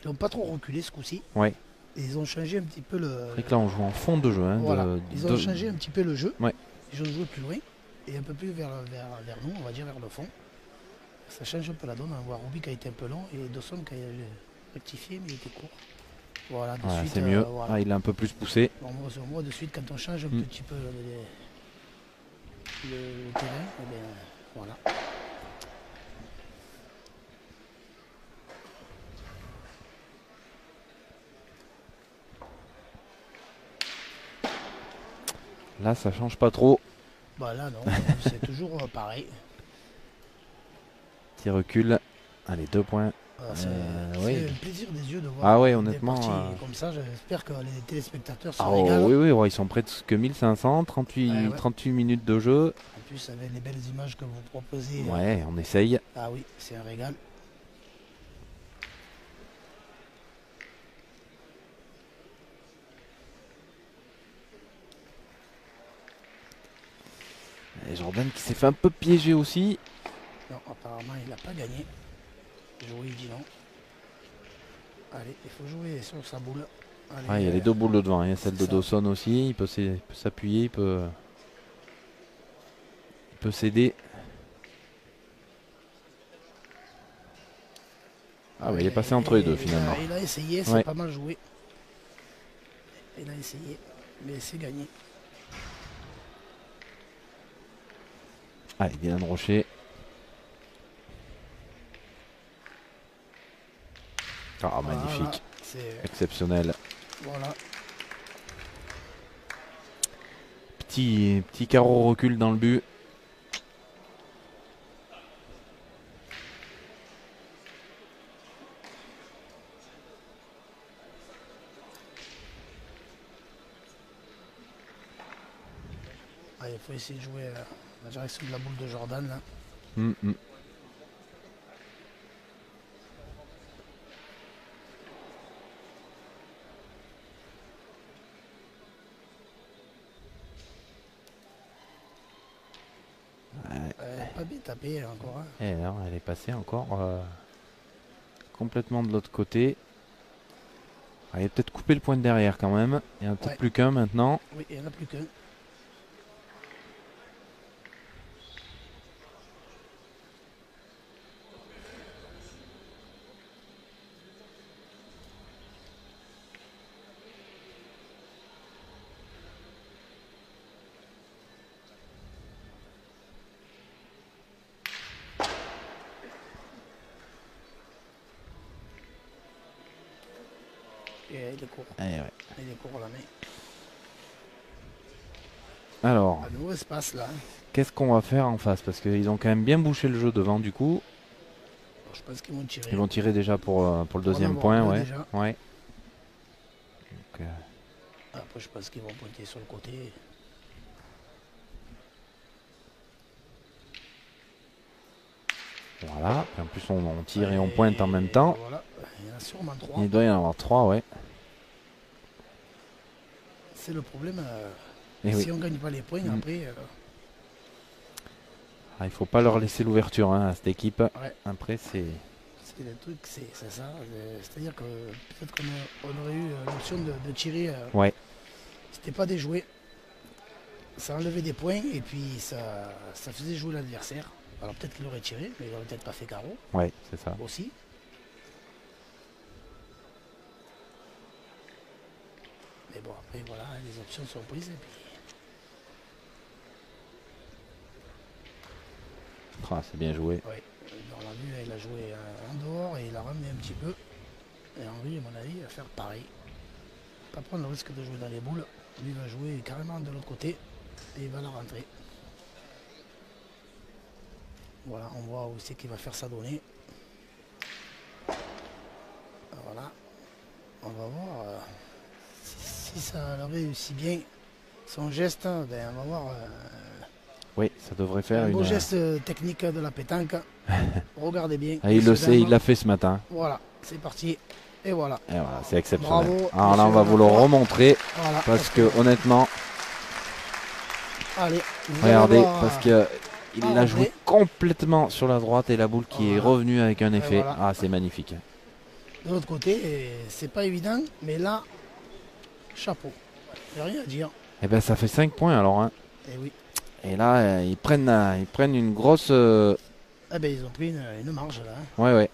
ils n'ont pas trop reculé ce coup-ci. Ouais. Et ils ont changé un petit peu le... C'est que là on joue en fond de jeu. Hein, voilà. Ils ont changé un petit peu le jeu. Ouais. Ils ont joué plus loin et un peu plus vers nous, on va dire vers le fond. Ça change un peu la donne. On voit Roby qui a été un peu long et Dawson qui a rectifié mais il était court. Voilà, de suite. C'est mieux. Voilà. Il est un peu plus poussé. Bon, moi de suite, quand on change un petit peu le terrain, eh bien, voilà. Là, ça change pas trop. Bah là, non, c'est toujours pareil. Petit recul. Allez, 2 points. C'est un plaisir des yeux de voir. Ah ouais, honnêtement. Comme ça, j'espère que les téléspectateurs se régalent. Oui, ils sont près de 1500, 38 minutes de jeu. En plus, avec les belles images que vous proposez. Ouais, on essaye. Ah oui, c'est un régal. Et Jordan qui s'est fait un peu piéger aussi. Non, apparemment, il n'a pas gagné. Jouer, il dit non. Allez, il faut jouer sur sa boule. Allez, il y a les 2 boules de devant. Il y a celle de Dawson aussi. Il peut s'appuyer, il peut céder. Ah, il est passé entre les deux finalement. Il a essayé, c'est pas mal joué. Il a essayé, mais c'est gagné. Allez, Dylan Rocher. Ah, voilà, magnifique. Exceptionnel. Voilà. Petit carreau recul dans le but. Ah, il faut essayer de jouer la direction de la boule de Jordan. Là. Pas bien tapé encore. Hein. Et alors, elle est passée encore complètement de l'autre côté. Elle a peut-être coupé le point de derrière quand même. Il n'y en a peut-être plus qu'un maintenant. Oui, il n'y en a plus qu'un. Et il est court. Eh ouais. Il est court la main. Alors, un nouveau espace là. Qu'est-ce qu'on va faire en face? Parce qu'ils ont quand même bien bouché le jeu devant du coup. Alors, je pense qu'ils vont tirer. Ils vont tirer déjà pour le deuxième point. Ouais. Ouais. Donc, après je pense qu'ils vont pointer sur le côté. Voilà. Et en plus on tire et on pointe en même temps. Voilà. Il y en a sûrement 3. Il doit y en avoir 3, ouais. C'est le problème. Si on ne gagne pas les points, après... il faut pas leur laisser l'ouverture à cette équipe. Ouais. Après, c'est... C'est des trucs, c'est ça. C'est-à-dire que peut-être qu'on aurait eu l'option de tirer. Ouais. C'était pas déjoué. Ça enlevait des points et puis ça faisait jouer l'adversaire. Alors peut-être qu'il aurait tiré, mais il aurait peut-être pas fait carreau. Ouais, c'est ça. Aussi. Mais bon, après, voilà, les options sont prises. Et puis... Ah, c'est bien joué. Oui, on l'a vu, il a joué en dehors et il a ramené un petit peu. Et Henri, à mon avis, va faire pareil. Pas prendre le risque de jouer dans les boules. Lui va jouer carrément de l'autre côté et il va la rentrer. Voilà, on voit où c'est qu'il va faire sa donnée. Voilà. On va voir si ça réussit bien son geste. Ben, on va voir. Oui, ça devrait faire un beau geste technique de la pétanque. Regardez bien. Ah, il le sait, il l'a fait ce matin. Voilà, c'est parti. Et voilà. Et voilà, c'est exceptionnel. Bravo. Alors là, on va vous le remontrer. Voilà, parce que honnêtement, allez, regardez, parce que il l'a joué complètement sur la droite et la boule qui est revenue avec un effet. Voilà. Ah, c'est magnifique. De l'autre côté, c'est pas évident, mais là, chapeau. Il n'y a rien à dire. Eh bien, ça fait 5 points alors. Hein. Et oui. Et là, ils prennent une grosse... Ah ben, ils ont pris une marge là. Hein. Ouais, ouais.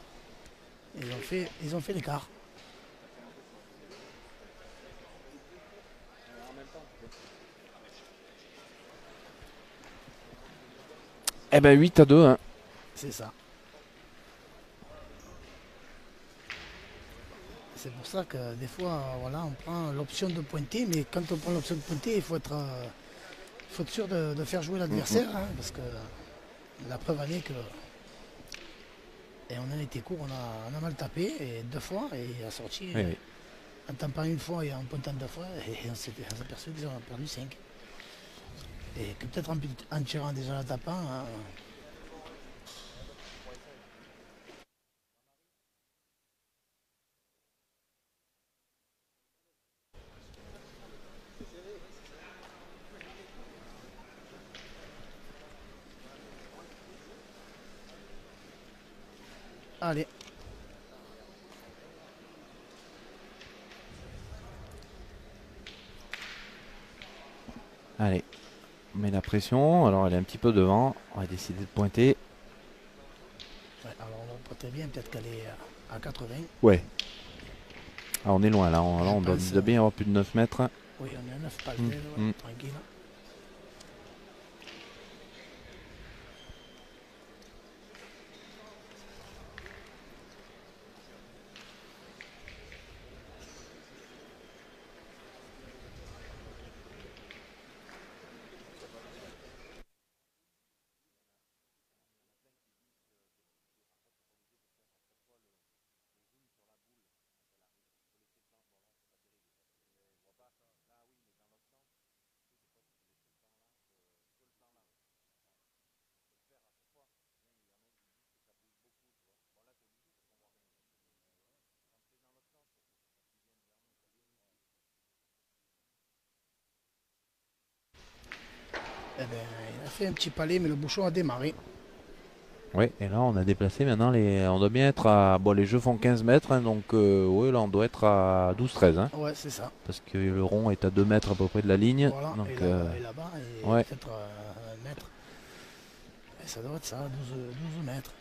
Ils ont fait l'écart. Eh ben 8-2. Hein. C'est ça. C'est pour ça que des fois, voilà, on prend l'option de pointer, mais quand on prend l'option de pointer, il faut être sûr de faire jouer l'adversaire, hein, parce que la preuve en est que et on a été court, on a mal tapé, et 2 fois, et il a sorti en tapant 1 fois et en pointant 2 fois, et on s'est aperçu qu'ils ont perdu 5. Et que peut-être en tirant déjà la tapant, hein, allez. Allez, on met la pression. Alors elle est un petit peu devant. On va décider de pointer. Ouais, alors on va pointer bien, peut-être qu'elle est à 80. Ouais. Ah, on est loin là, on doit bien avoir plus de 9 mètres. Oui, on est à 9 pas tranquille. Eh ben, il a fait un petit palais, mais le bouchon a démarré. Oui, et là on a déplacé maintenant on doit bien être à. Bon, les jeux font 15 mètres, hein, donc oui, là on doit être à 12-13. Hein, ouais, c'est ça. parce que le rond est à 2 mètres à peu près de la ligne. Voilà, Donc, et là-bas, ouais. peut-être 1 mètre. Et ça doit être ça, 12 mètres.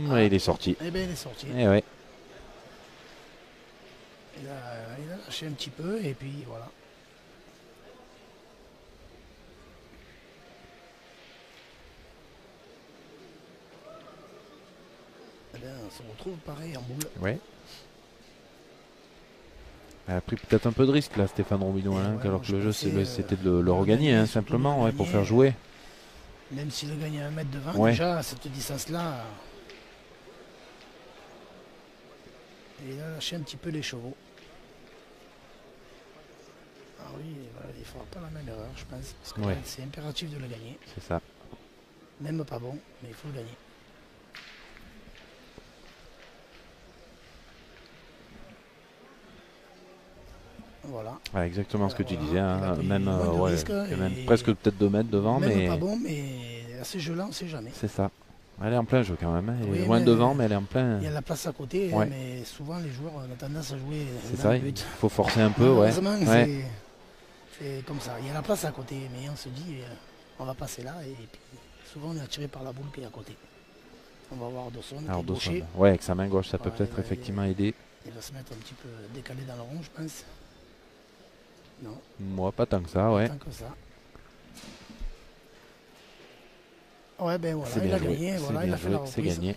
Ouais, il est sorti. Eh bien, il est sorti. Eh ouais. Il a lâché un petit peu, et puis voilà. Eh bien, on se retrouve pareil en boule. Ouais. Elle a pris peut-être un peu de risque là, Stéphane Robidoux, hein, ouais, alors que le jeu c'était de le regagner, regagner, hein, simplement, ouais, pour faire jouer. Même s'il a gagné 1 mètre de 20, ouais. déjà à cette distance-là, il a lâché un petit peu les chevaux. Ah oui, il ne fera pas la même erreur, je pense, parce que ouais. c'est impératif de le gagner. C'est ça. Même pas bon, mais il faut le gagner. Voilà. Ouais, exactement ce que tu disais, hein, même, risque, même presque peut-être 2 mètres devant, même mais pas bon, mais à ces jeux-là, on ne sait jamais. c'est ça. Elle est en plein jeu quand même, hein. Elle Oui, est loin devant, mais elle est en plein. Il y a la place à côté, ouais. mais souvent les joueurs ont tendance à jouer c'est dans ça, le but. Il faut forcer un peu, ouais. C'est comme ça. Il y a la place à côté, mais on se dit, on va passer là, et puis souvent on est attiré par la boule qui est à côté. On va voir Dawson qui est gaucher. Ouais, avec sa main gauche, ça peut peut-être effectivement aider. Il va se mettre un petit peu décalé dans le rond, je pense. Non. Moi, pas tant que ça, ouais. Pas tant que ça. Ouais, ben voilà, il a gagné, voilà, il a fait la reprise. C'est gagné.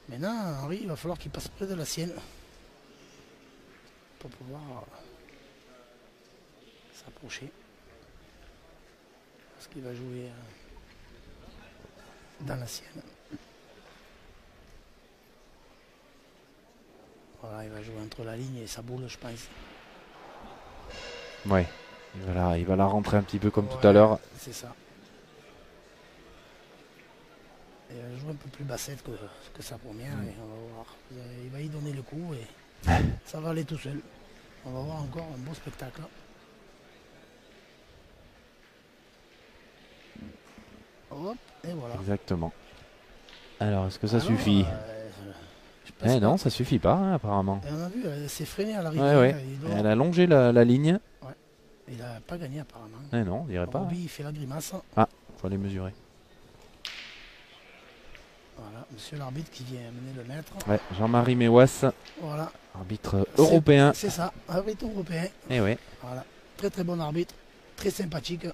Maintenant, Henri, il va falloir qu'il passe près de la sienne pour pouvoir s'approcher. Parce qu'il va jouer dans la sienne. Voilà, il va jouer entre la ligne et sa boule, je pense. Ouais, il va la rentrer un petit peu comme tout à l'heure. C'est ça. Et il va jouer un peu plus bassette que sa première, et on va voir. Il va y donner le coup et ça va aller tout seul. On va voir encore un beau spectacle. Hop, et voilà. Exactement. Alors, est-ce que ça suffit non, ça suffit pas, hein, apparemment. Et on a vu, elle s'est freinée à l'arrivée. Ouais. Elle a longé la ligne. Ouais. Il n'a pas gagné, apparemment. Non, on dirait pas. Roby, il fait la grimace. Ah, faut aller mesurer. Voilà, monsieur l'arbitre qui vient mener le maître. Ouais, Jean-Marie Méouas. Voilà. Arbitre européen. C'est ça, arbitre européen. Eh ouais. Voilà. Très très bon arbitre, très sympathique.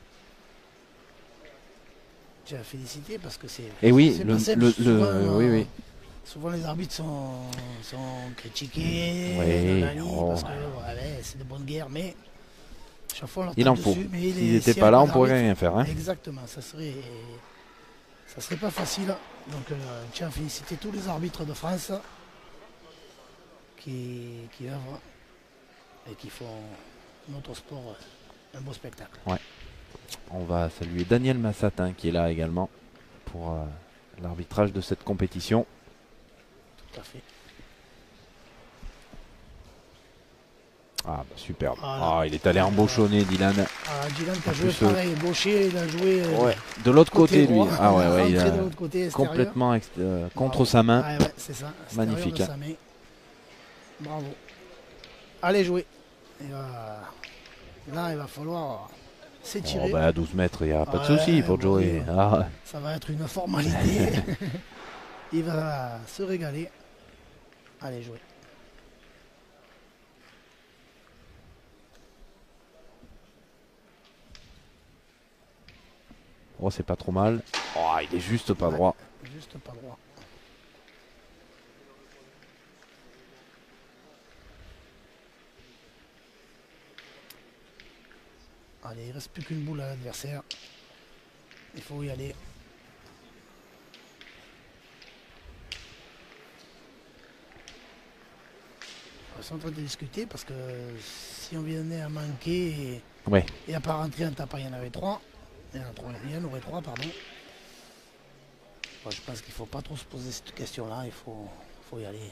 Tu as félicité parce que c'est. Et oui, oui. Souvent les arbitres sont critiqués, parce que c'est de bonne guerre, mais chaque fois on leur il en faut. Mais s'ils n'étaient pas là, on pourrait rien faire. Hein. Exactement, ça serait pas facile. Donc je tiens à féliciter tous les arbitres de France qui œuvrent et qui font notre sport un beau spectacle. Ouais. On on va saluer Daniel Massatin qui est là également pour l'arbitrage de cette compétition. Tout à fait. Ah, bah, superbe. Voilà. Ah, il est allé embauchonner, Dylan. Ah, Dylan qui a En joué plus, pareil, gaucher, il a joué ouais, de l'autre côté, lui. droit. Ah ouais, ouais, il rentré a de l'autre côté, extérieur. complètement contre Bravo. sa main. Ah ouais, c'est ça. Magnifique. De sa main. Bravo. Allez jouer. Là, il va falloir s'étirer. Oh, bah, à 12 mètres, il n'y a pas de souci pour jouer. Ah. Ça va être une formalité. Il va se régaler. Allez jouer. Oh, c'est pas trop mal. Oh, il est juste pas droit. Juste pas droit. Allez, il reste plus qu'une boule à l'adversaire. Il faut y aller. On est en train de discuter parce que si on venait à manquer et à pas rentrer en tapant, il y en avait 3. Il y en aurait 3, pardon. Bon, je pense qu'il ne faut pas trop se poser cette question-là. Il faut y aller.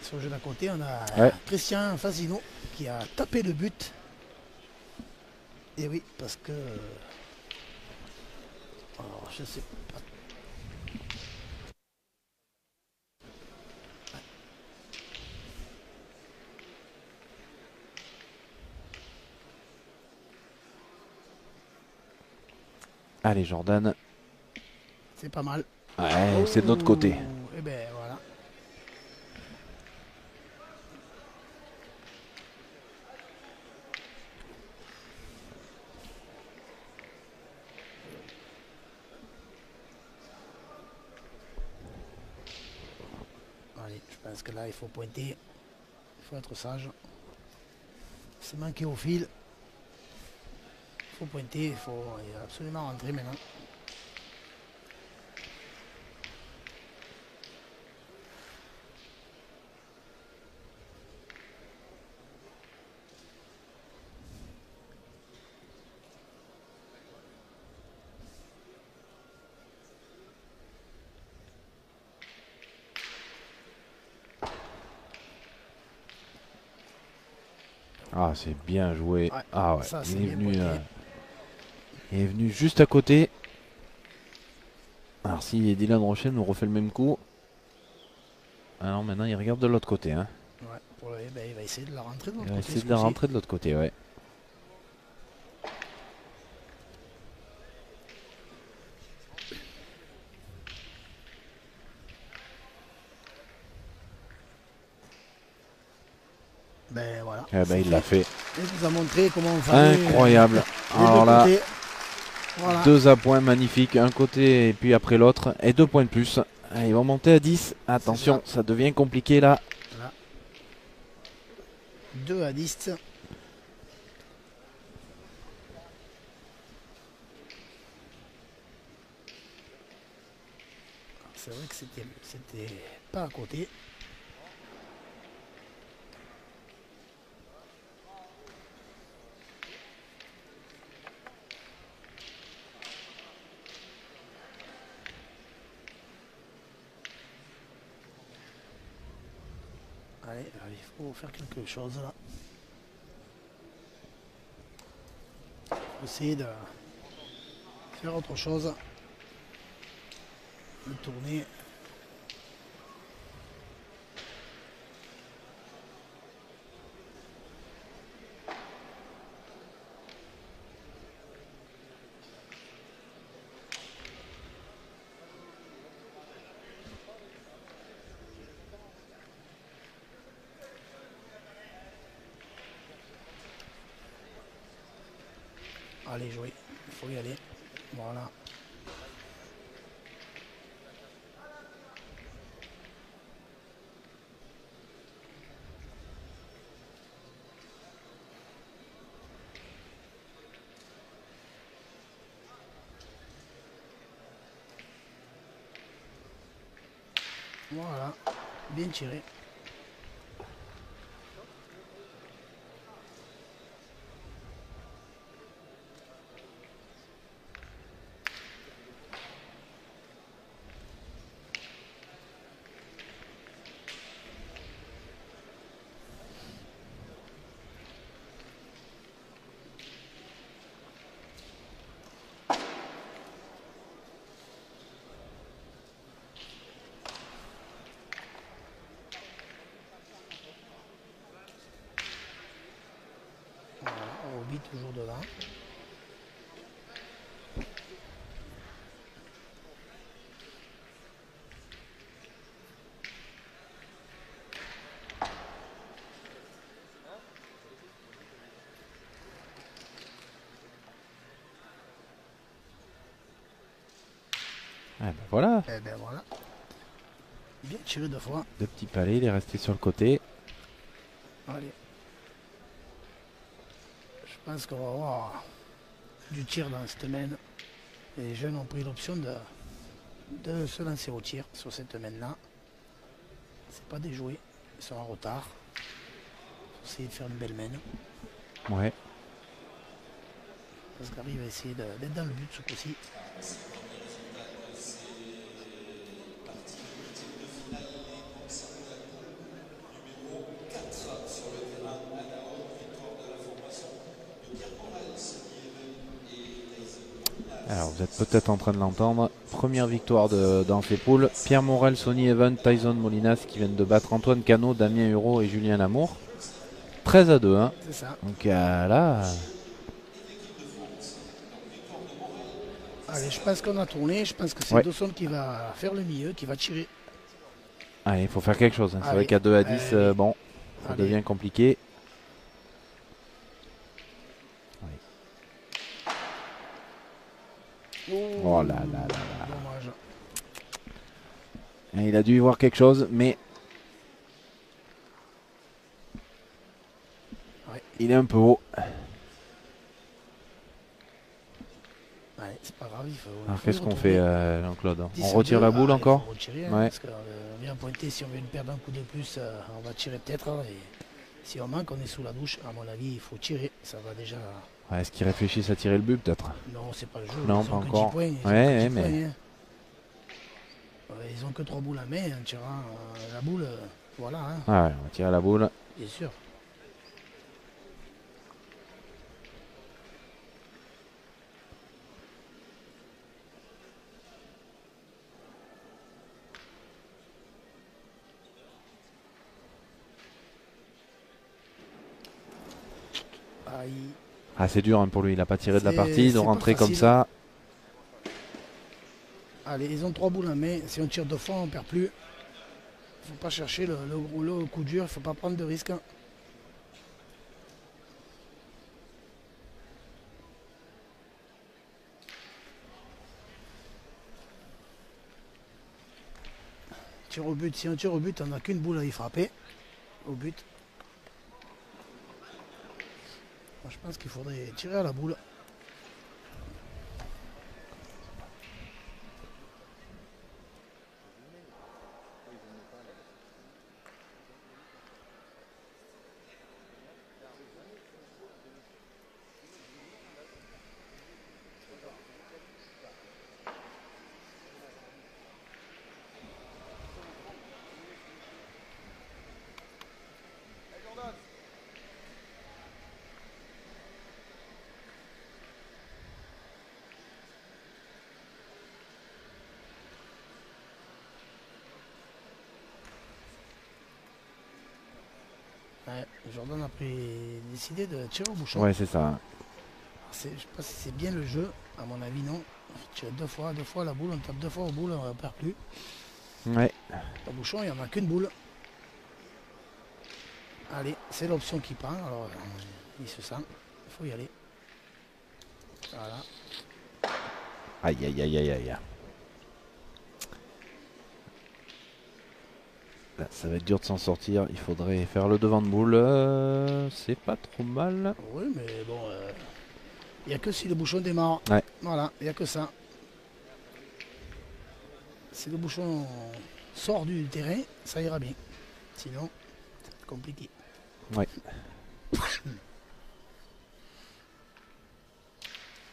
Sur le jeu d'à côté, on a Christian Fasino qui a tapé le but. Et oui, parce que... Alors, je sais pas. Allez, Jordan. C'est pas mal. Ouais, c'est de notre côté. Et ben voilà. Allez, je pense que là, il faut pointer. Il faut être sage. C'est manqué au fil. Il faut pointer. Il faut absolument rentrer maintenant. Ah, c'est bien joué. Ouais, ah ouais, ça, il est venu juste à côté. Alors si Dylan Rochelle nous refait le même coup. Alors maintenant il regarde de l'autre côté. Hein. Ouais, il va essayer de la rentrer de l'autre côté. Il va essayer de la rentrer de l'autre côté, ouais. Ben voilà. Eh ben, il l'a fait. Il nous a montré comment on fallait. Incroyable. Alors là, voilà. 2 à points magnifiques, un côté et puis après l'autre. Et 2 points de plus. Ils vont monter à 10. Attention, ça devient compliqué là. Voilà. 2 à 10. C'est vrai que c'était pas à côté. Allez, il faut faire quelque chose là. Il faut essayer de faire autre chose. De tourner. Allez, jouer. Il faut y aller. Voilà. Voilà, bien tiré. Voilà, Obi toujours devant. Ah ben voilà. Et ben voilà. Bien tiré 2 fois. 2 petits palets, il est resté sur le côté. Allez. Je pense qu'on va avoir du tir dans cette main. Les jeunes ont pris l'option de se lancer au tir sur cette main-là. C'est pas déjoué. Ils sont en retard. Faut essayer de faire une belle main. Ouais. Parce qu'Harry va essayer d'être dans le but ce coup-ci. Alors vous êtes peut-être en train de l'entendre. Première victoire dans ces poules. Pierre Morel, Sonny Evans, Tyson Molinas qui viennent de battre Antoine Cano, Damien Hureau et Julien Lamour. 13-2. Hein. C'est ça. Donc là. Allez, je pense qu'on a tourné. Je pense que c'est Dawson qui va faire le milieu, qui va tirer. Allez, il faut faire quelque chose. Hein. C'est vrai qu'à 2 à 10, bon, ça devient compliqué. Oh là là là là. Dommage. Et il a dû y voir quelque chose, mais il est un peu haut. Ouais, c'est pas grave. Alors qu'est-ce qu'on fait, Jean-Claude? On retire la boule encore? Il faut retirer, hein, parce qu'on vient pointer. Si on veut perdre un coup de plus, on va tirer peut-être. Et si on manque, on est sous la douche. À mon avis, il faut tirer. Ça va déjà. Ouais, est-ce qu'ils réfléchissent à tirer le but peut-être? Non, c'est pas le jeu. Non, ils pas ont que encore. 10 points, Ouais, mais. Points, hein. Ils ont que 3 boules à main. En tirant la boule, voilà. Hein. Ah ouais, on va tirer la boule. Bien sûr. Aïe. Ah, c'est dur hein, pour lui, il n'a pas tiré de la partie, de rentrer comme facile. ça. Allez, ils ont 3 boules à main. Si on tire 2 fois, on ne perd plus. Il ne faut pas chercher le coup dur, il ne faut pas prendre de risques. Tire au but. Si on tire au but, on n'a qu'une boule à y frapper. Au but. Moi, je pense qu'il faudrait tirer à la boule. Ouais, Jordan a décidé de tirer au bouchon. Ouais, c'est ça. Je ne sais pas si c'est bien le jeu. À mon avis, non. Tire 2 fois la boule, on tape 2 fois aux boules, on ne perd plus. Ouais. Au bouchon, il n'y en a qu'une boule. Allez, c'est l'option qui prend. Alors, il se sent. Il faut y aller. Voilà. Aïe, aïe, aïe, aïe, aïe. Là, ça va être dur de s'en sortir. Il faudrait faire le devant de boule. C'est pas trop mal. Oui, mais bon, il n'y a que si le bouchon démarre. Ouais. Voilà, il n'y a que ça. Si le bouchon sort du terrain, ça ira bien. Sinon, c'est compliqué. Ouais.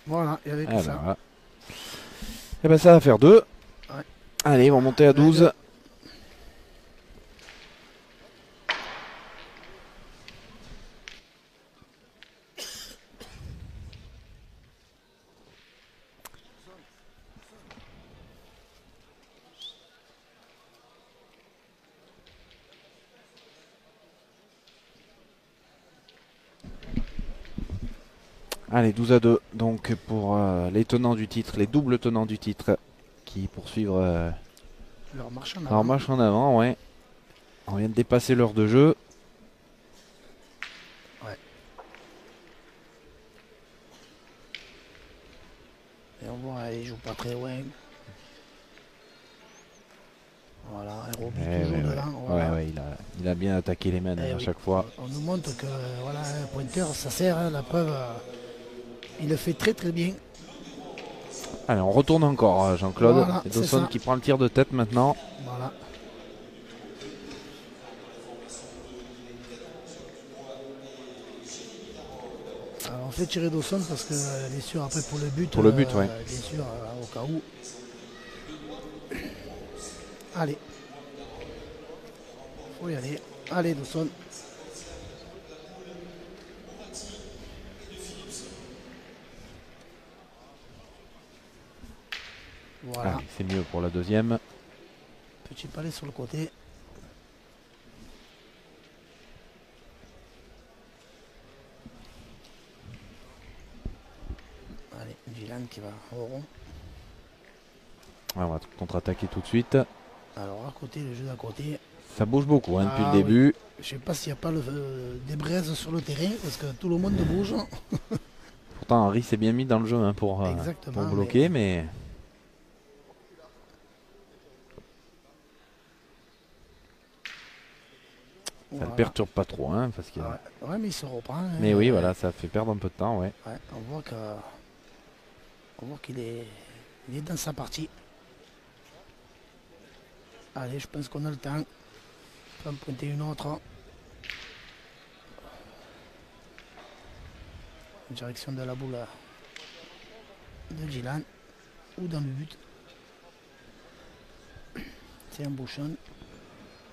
Voilà, il y avait que ça. Voilà. Et ben ça va faire 2. Ouais. Allez, ils vont monter à 12. Allez, 12 à 2. Donc pour les tenants du titre, les doubles tenants du titre qui poursuivent Leur marche en leur avant. marche en avant, ouais. On vient de dépasser l'heure de jeu. Ouais. Et on voit, il joue pas très loin. Voilà, un Roby toujours devant. Voilà. Ouais, il a bien attaqué les mains à chaque fois. On nous montre que voilà, un pointeur, ça sert, hein, la preuve. Il le fait très très bien. Allez, on retourne encore, Jean-Claude. Voilà, et Dawson qui prend le tir de tête maintenant. Voilà. Alors on fait tirer Dawson parce que bien sûr après pour le but. Pour le but, ouais. Bien sûr, au cas où. Allez. Faut y aller. Allez Dawson. Voilà. C'est mieux pour la deuxième. Petit palais sur le côté. Allez, Dylan qui va au rond. Ouais, on va contre-attaquer tout de suite. Alors à côté, le jeu d'à côté. Ça bouge beaucoup depuis le début. Oui. Je sais pas s'il n'y a pas des braises sur le terrain parce que tout le monde bouge. Pourtant Henry s'est bien mis dans le jeu pour bloquer, mais... Ça ne perturbe pas trop, parce que... Ouais, mais il se reprend. Mais oui, voilà, ça fait perdre un peu de temps, ouais. On voit qu'il est dans sa partie. Allez, je pense qu'on a le temps. On va me pointer une autre. Direction de la boule de Dylan. Ou dans le but. C'est un bouchon.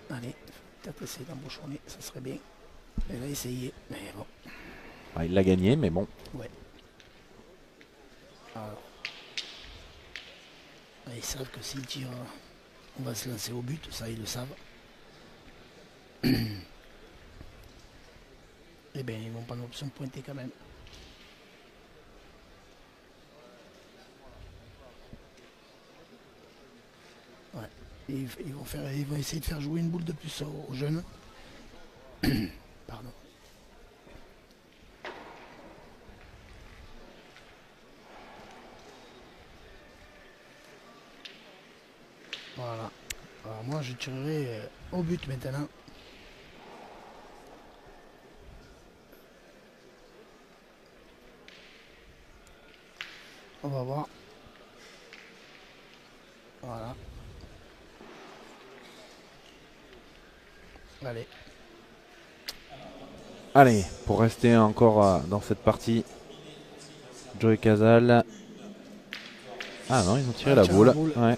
Allez, peut-être essayer d'embouchonner, ça serait bien. Il va essayer, mais bon. Il l'a gagné, mais bon. Ouais. Alors. Ils savent que s'ils tirent, on va se lancer au but, ça ils le savent. Eh bien, ils vont pas l'option de pointer quand même. Ouais. Ils vont essayer de faire jouer une boule de plus aux jeunes. Pardon. Voilà. Alors moi je tirerai au but maintenant. On va voir. Voilà. Allez. Allez, pour rester encore dans cette partie, Joey Casal. Ah non, ils ont tiré la boule. Ouais.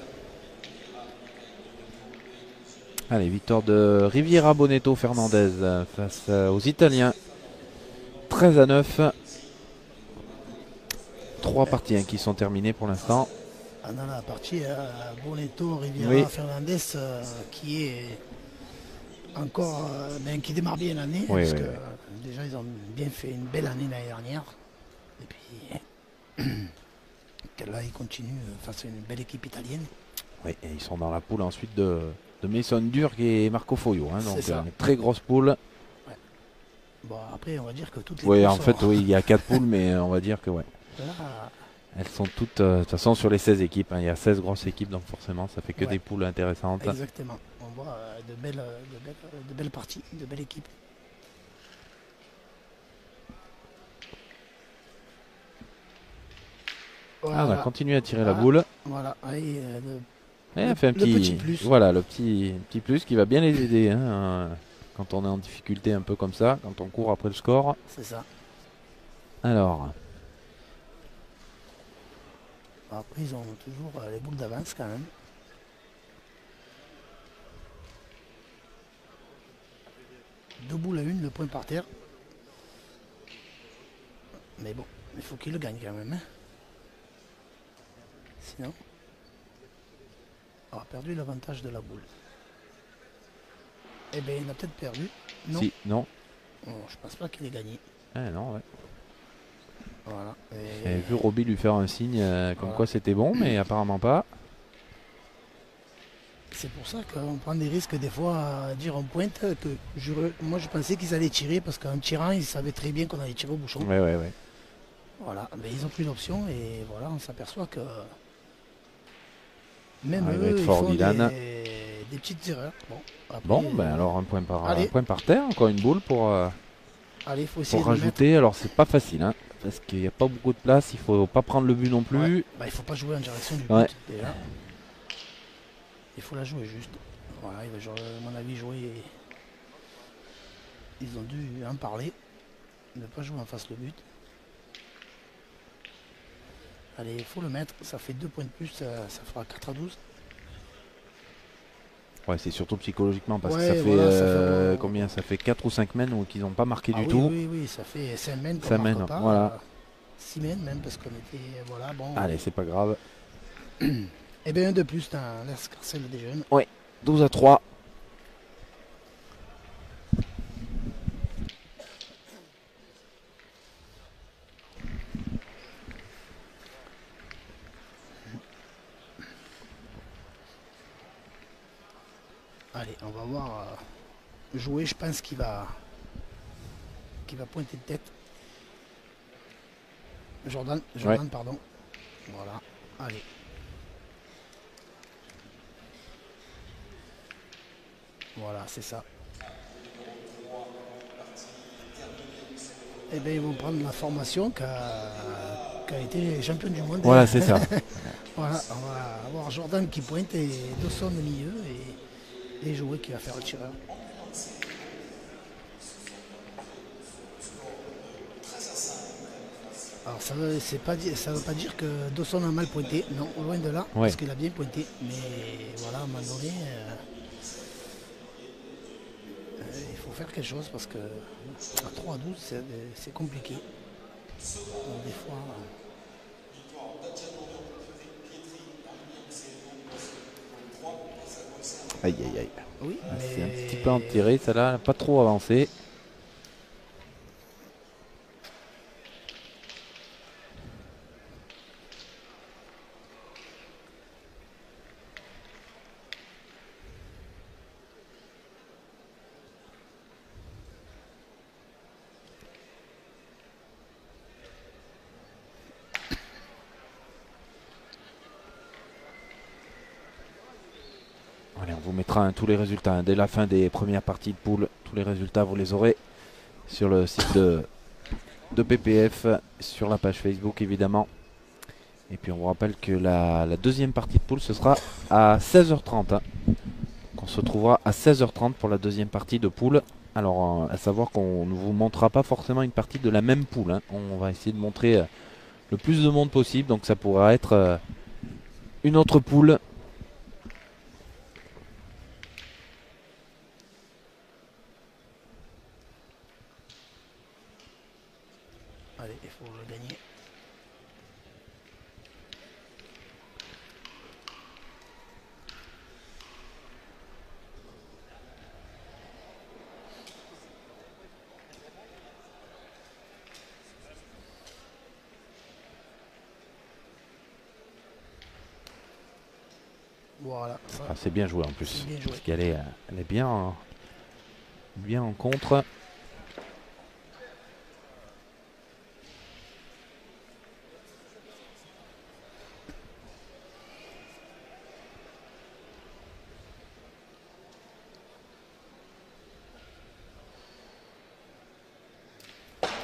Allez, victoire de Riviera Bonetto Fernandez face aux Italiens. 13 à 9. 3 parties qui sont terminées pour l'instant. Dans la partie Bonetto, Riviera, Fernandez qui est encore qui démarre bien l'année. Parce que déjà ils ont bien fait une belle année l'année dernière. Et puis là ils continuent face à une belle équipe italienne. Oui, et ils sont dans la poule ensuite de Mason Durk et Marco Foglio. Donc une très grosse poule. Ouais. Bon après on va dire que toutes les poules en fait il y a 4 poules mais on va dire que là, elles sont toutes, de toute façon sur les 16 équipes, il y a 16 grosses équipes donc forcément ça fait que des poules intéressantes. Exactement, on voit de belles parties, de belles équipes. Voilà. On a continué à tirer la boule. Voilà, allez, Elle fait un petit plus. Voilà, le petit plus qui va bien les aider hein, quand on est en difficulté un peu comme ça, quand on court après le score. C'est ça. Alors. Après, ils ont toujours les boules d'avance quand même. Deux boules à une, le point par terre. Mais bon, il faut qu'il le gagne quand même. Hein. Sinon, on a perdu l'avantage de la boule. Eh bien, il a peut-être perdu. Non. Si, non. Oh, je pense pas qu'il ait gagné. Ah non, ouais. Voilà. J'avais vu Roby lui faire un signe comme voilà. quoi c'était bon, mais apparemment pas. C'est pour ça qu'on prend des risques des fois à dire en pointe que moi je pensais qu'ils allaient tirer parce qu'en tirant ils savaient très bien qu'on allait tirer au bouchon. Ouais. Voilà, mais ils ont pris l'option et voilà, on s'aperçoit que même il va eux être ils fort, font Dylan. Des petites erreurs. Bon, après, Bon, ben alors un point par terre, encore une boule pour faut essayer rajouter. Alors c'est pas facile, hein, parce qu'il n'y a pas beaucoup de place, il faut pas prendre le but non plus. Ouais. Bah, il faut pas jouer en direction du but déjà. Il faut la jouer juste. Voilà, il va, à mon avis, jouer. Ils ont dû en parler. Ne pas jouer en face le but. Allez, il faut le mettre. Ça fait 2 points de plus. Ça fera 4-12. Ouais, c'est surtout psychologiquement parce que Ouais, ça fait, voilà, ça fait combien? Ça fait 4 ou 5 semaines qu'ils n'ont pas marqué du oui, tout. Oui, ça fait 5 semaines qu'on 5 marque semaines, pas. voilà. 6 semaines même parce qu'on était. Voilà, bon. Allez, c'est pas grave. Et bien un de plus dans l'escarcelle des jeunes. Ouais, 12-3. Allez, on va voir jouer. Je pense qu'il va pointer de tête. Jordan, pardon. Voilà. Allez. Voilà, c'est ça. Et bien, ils vont prendre la formation qui a été champion du monde. Voilà, c'est ça. Voilà, on va avoir Jordan qui pointe et Dawson au milieu et jouer qui va faire le tireur. Alors ça veut pas dire que Dawson a mal pointé, non, loin de là, parce qu'il a bien pointé. Mais voilà, à un moment donné, il faut faire quelque chose parce que à 3-12, c'est compliqué. Donc, des fois. Aïe. Oui, c'est un petit peu entiré, ça là, pas trop avancé. Allez, on vous mettra tous les résultats dès la fin des premières parties de poule. Tous les résultats, vous les aurez sur le site de PPF, sur la page Facebook évidemment. Et puis on vous rappelle que la deuxième partie de poule, ce sera à 16h30. On se retrouvera à 16h30 pour la deuxième partie de poule. Alors, à savoir qu'on ne vous montrera pas forcément une partie de la même poule. On va essayer de montrer le plus de monde possible. Donc ça pourra être une autre poule. Allez, il faut le gagner. Voilà. C'est bien joué en plus. Bien joué. Parce qu'elle est, bien en contre.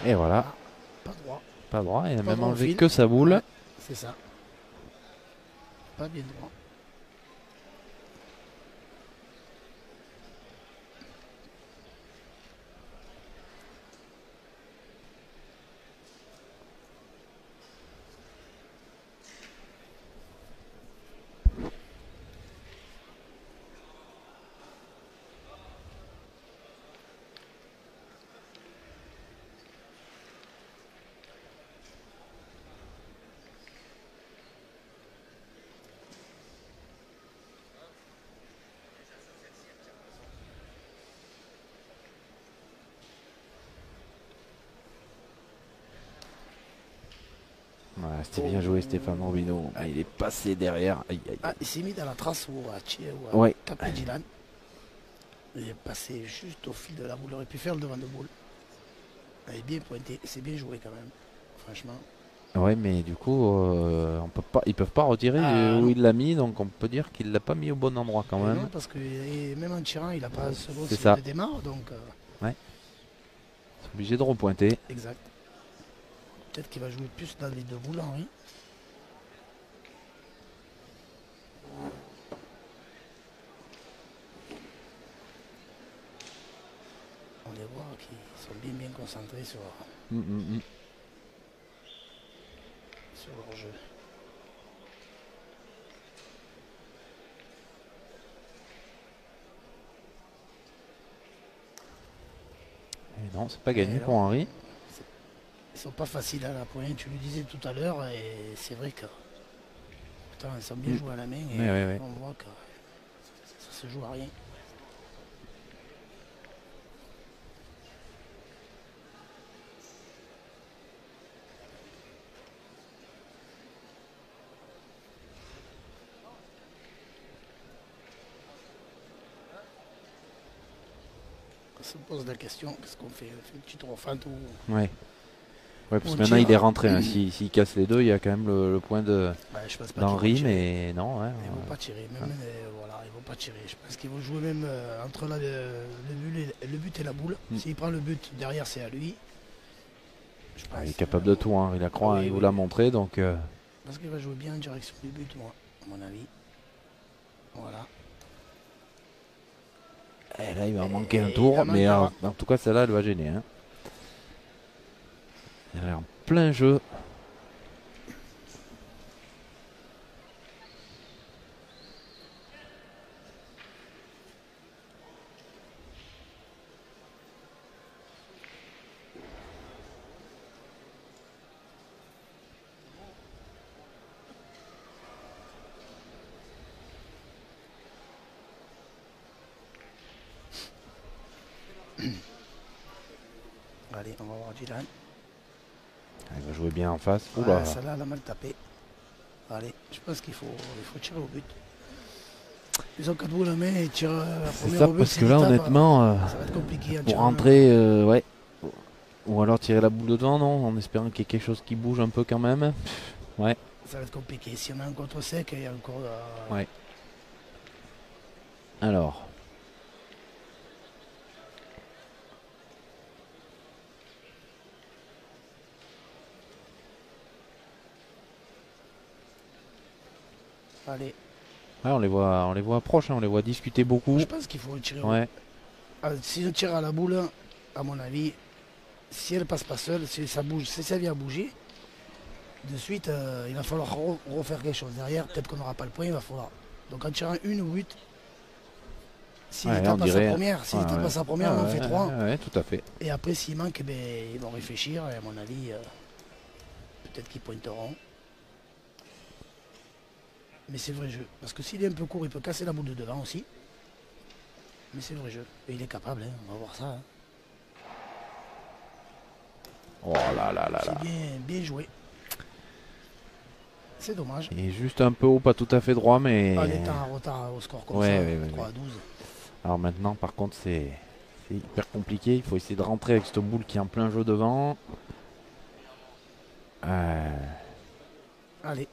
Et voilà. Pas droit. Pas droit. Il a Pas même droit enlevé que sa boule. Ouais, c'est ça. Pas bien droit. c'était bien joué Stéphane Robinot. Ah, il est passé derrière. Aïe, aïe. Ah, il s'est mis dans la trace où a Ouais. tapé Dylan. Il est passé juste au fil de la boule. Il aurait pu faire le devant de boule. Il est bien pointé. C'est bien joué quand même. Franchement. Ouais, mais du coup, on peut pas, ils peuvent pas retirer où il l'a mis, donc on peut dire qu'il l'a pas mis au bon endroit quand même. Non, parce que même en tirant, il n'a pas ce bon C'est ça. de démarre. Donc, ouais. C'est obligé de repointer. Exact. Peut-être qu'il va jouer plus dans les deux boules, Henri. On les voit qu'ils sont bien concentrés sur leur jeu. Et non, c'est pas gagné pour Henri. Ils sont pas faciles à la poignée, tu le disais tout à l'heure, et c'est vrai que putain, ils sont bien joués à la main et on voit que ça se joue à rien. On se pose la question, qu'est-ce qu'on fait? On fait une petite refente ou... Ouais. Ouais, parce que maintenant il est rentré. Hein. S'il casse les deux, il y a quand même le point d'Henri, mais non. Ouais, ils ne vont pas tirer. Même, voilà, ils vont pas tirer. Je pense qu'ils vont jouer même entre là, le but et la boule. S'il prend le but, derrière c'est à lui. Je pense, il est capable de tout. Hein. Il a croix, il vous l'a montré. Donc, je pense qu'il va jouer bien en direction du but, moi, à mon avis. Voilà. Et là, il va manquer un tour, mais en tout cas, celle-là, elle va gêner. Hein. Il est en plein jeu. Allez, on va voir Dylan. Il va jouer bien en face. Ouais, celle-là, elle a mal tapé. Allez, je pense qu'il faut tirer au but. Ils ont 4 boules à main et ils tirent la première au but. C'est ça, parce que là, honnêtement, ça va être compliqué. Pour rentrer, ouais. Ou alors tirer la boule de devant, non, en espérant qu'il y ait quelque chose qui bouge un peu quand même. Ouais. Ça va être compliqué. Si on a un contre sec, il y a encore... Ouais. Alors... Allez. Ouais, on les voit proches, hein, on les voit discuter beaucoup. Je pense qu'il faut tirer. Ouais. Si on tire à la boule, à mon avis, si elle passe pas seule, si ça bouge, si ça vient bouger, de suite, il va falloir refaire quelque chose derrière. Peut-être qu'on n'aura pas le point, il va falloir. Donc en tirant une au but, s'il tape à sa première, on en fait 3. Ouais, tout à fait. Et après, s'il manque, ils vont réfléchir. Et à mon avis, peut-être qu'ils pointeront. Mais c'est vrai jeu. Parce que s'il est un peu court, il peut casser la boule de devant aussi. Mais c'est vrai jeu. Et il est capable, hein. On va voir ça. Hein. Oh là là là là. C'est bien joué. C'est dommage. Il est juste un peu haut, pas tout à fait droit, mais... Ah, il est en retard au score comme ça, 3 à 12. Alors maintenant, par contre, c'est hyper compliqué. Il faut essayer de rentrer avec cette boule qui est en plein jeu devant. Allez.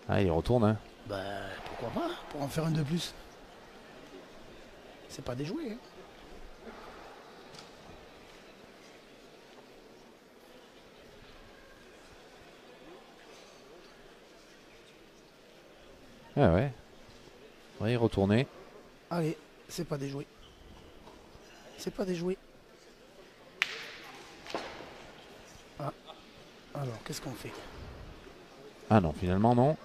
Ah, il retourne, hein. Bah, pourquoi pas, pour en faire un de plus. C'est pas déjoué, hein. Ah ouais. On va y retourner. Allez, c'est pas déjoué. C'est pas déjoué. Ah. Alors, qu'est-ce qu'on fait? Ah non, finalement non.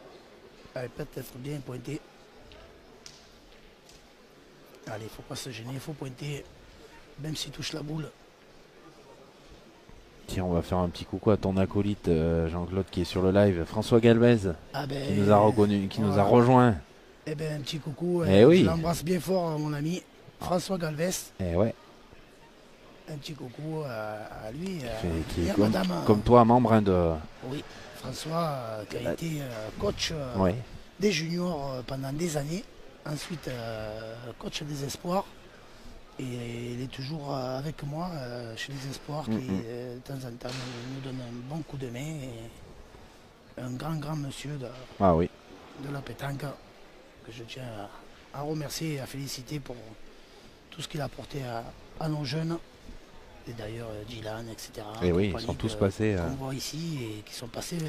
Allez, peut-être bien pointé. Allez, il faut pas se gêner, il faut pointer. Même s'il touche la boule. Tiens, on va faire un petit coucou à ton acolyte Jean-Claude qui est sur le live. François Galvez, qui nous a reconnu, qui nous a rejoint. Eh ben, un petit coucou. Oui. Je l'embrasse bien fort, mon ami François Galvez. Eh ouais. Un petit coucou à lui. Qui est comme toi, membre de François, qui a été coach Ouais. des juniors pendant des années, ensuite coach des espoirs, et il est toujours avec moi chez les espoirs, qui de temps en temps nous donne un bon coup de main, et un grand monsieur Ah oui. de la pétanque, que je tiens à remercier et à féliciter pour tout ce qu'il a apporté à nos jeunes. Et d'ailleurs Dylan, etc. Et oui, ils sont tous passés. Qu'on voit ici et qui sont passés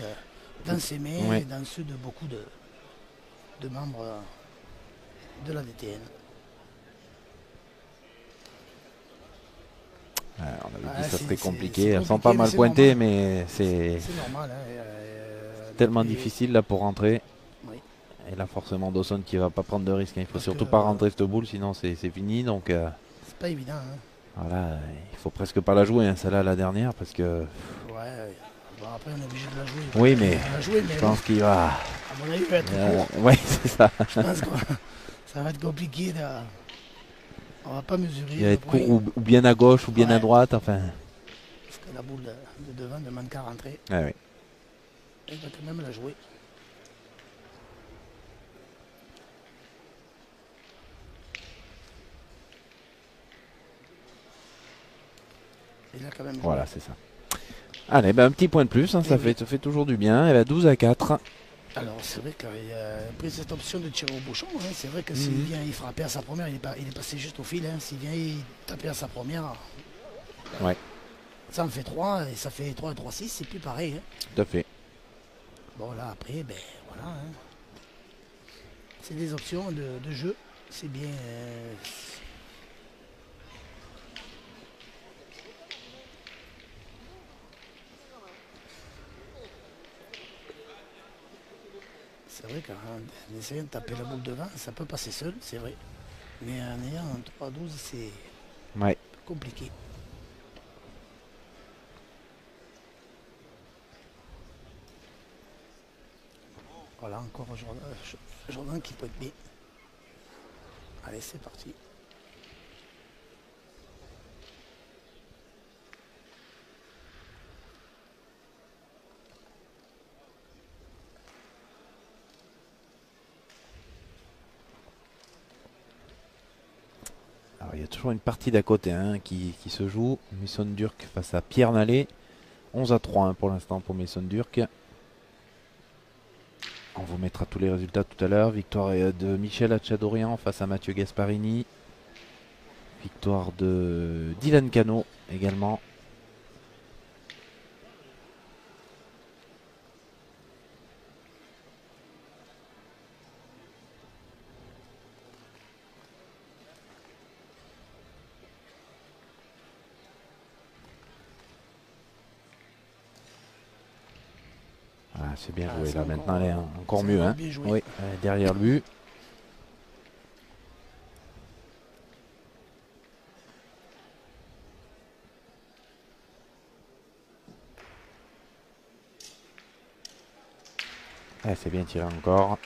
dans ses mains, Ouais. et dans ceux de beaucoup de membres de la DTN. On avait dit Ah, ça serait compliqué. c'est Elles sont pas mal c'est pointées, normal. mais c'est C'est normal. Hein, tellement difficile là pour rentrer. Oui. Et là, forcément, Dawson qui va pas prendre de risque. Il faut Parce surtout que, pas rentrer cette boule, sinon c'est fini. Donc c'est pas évident. Hein. voilà, il faut presque pas la jouer, hein, celle-là, la dernière, parce que. Ouais. Bon, après, on est obligé de la jouer. Oui, mais Mais je pense qu'il va. à mon avis, il va être court. Oui, c'est ça. Je pense que ça va être compliqué. On va pas mesurer. Il va être court ou bien à gauche ou bien à droite. Enfin. Parce que la boule de devant ne demande qu'à rentrer. Ah, oui. Il va quand même la jouer. Il a quand même joué. Voilà, c'est ça. Allez, ben, un petit point de plus, hein, ça fait toujours du bien. Elle a 12-4. Alors c'est vrai qu'il a pris cette option de tirer au bouchon. Hein. C'est vrai que s'il vient il frapper à sa première, il est passé juste au fil. Hein. S'il vient il taper à sa première, Ouais. ça en fait 3 et ça fait 3 et 3, 6, c'est plus pareil. Hein. Tout à fait. Bon là après, ben voilà. Hein. C'est des options de jeu. C'est bien. C'est vrai qu'en essayant de taper la boule devant, ça peut passer seul, c'est vrai. Mais en ayant un 3-12, c'est compliqué. Voilà, encore Jordan qui peut être bien. Allez, c'est parti. Alors, il y a toujours une partie d'à côté qui se joue. Mason Durk face à Pierre Nallet. 11-3 pour l'instant pour Mason Durk. On vous mettra tous les résultats tout à l'heure. Victoire de Michel Hatchadorian face à Mathieu Gasparini. Victoire de Dylan Cano également. Ah, c'est bien joué là. Maintenant, elle est encore mieux. Hein. Oui, derrière lui. Ah, c'est bien tiré encore.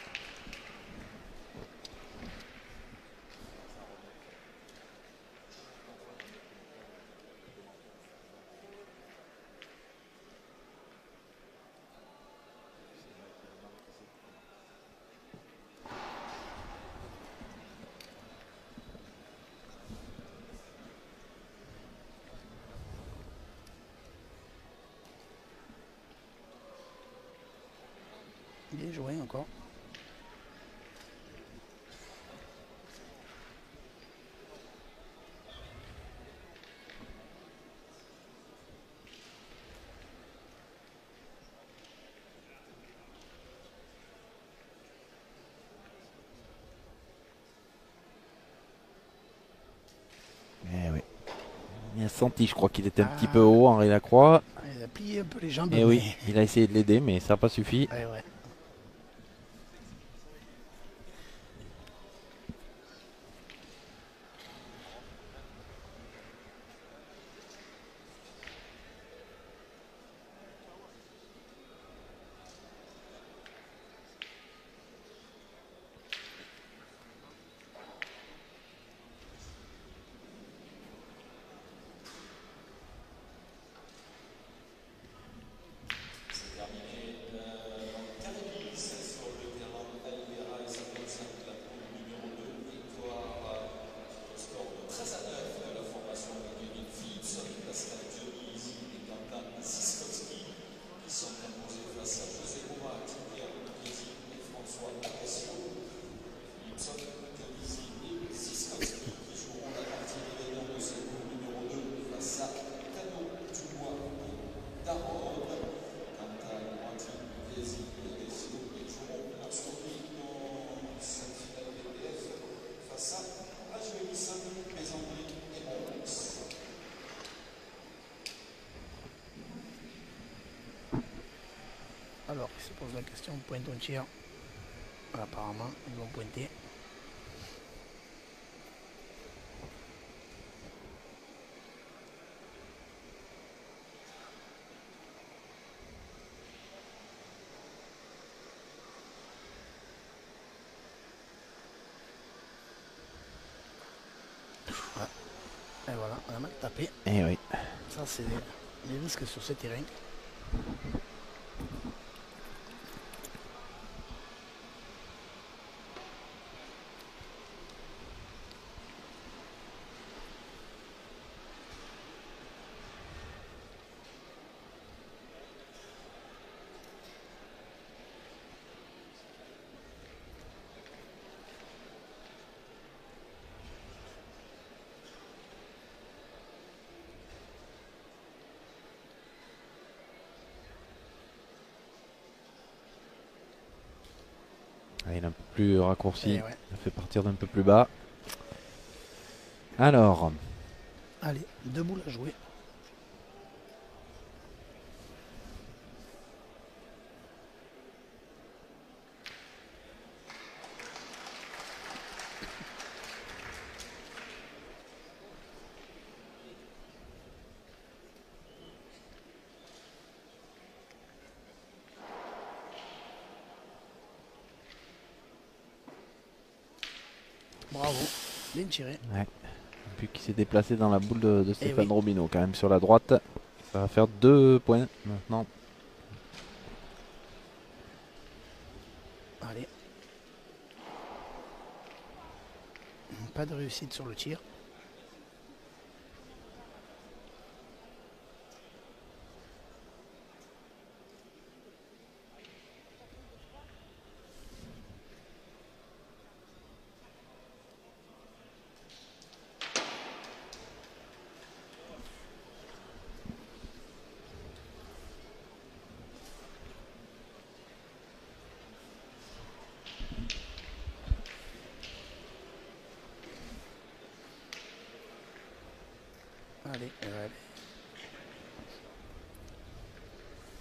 Bien joué encore. Eh oui. Il a senti, je crois qu'il était un petit peu haut, Henri Lacroix. Il a plié un peu les jambes. Et oui, il a essayé de l'aider, mais ça n'a pas suffi. Ouais. Alors, il se pose la question, pointe un tir. Apparemment, ils vont pointer. Et voilà, on a mal tapé. Et oui. Ça, c'est les risques sur ce terrain. Il est un peu plus raccourci. Et ouais. Il fait partir d'un peu plus bas. Alors. Allez, 2 boules à jouer. Bravo, bien tiré. Ouais. Puis qu'il s'est déplacé dans la boule de Stéphane oui. Robineau quand même sur la droite. Ça va faire 2 points maintenant. Allez. Pas de réussite sur le tir. Allez, allez.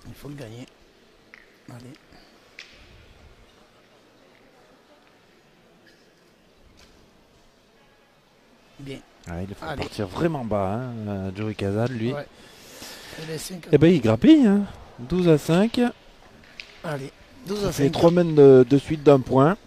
Il faut le gagner. Allez. Bien. Ah, il faut partir vraiment bas, hein, Joey Casal, lui. Ouais. Et ben il grappille, hein. 12 à 5. Allez, 12 à 5. C'est 3 mènes de suite d'un point.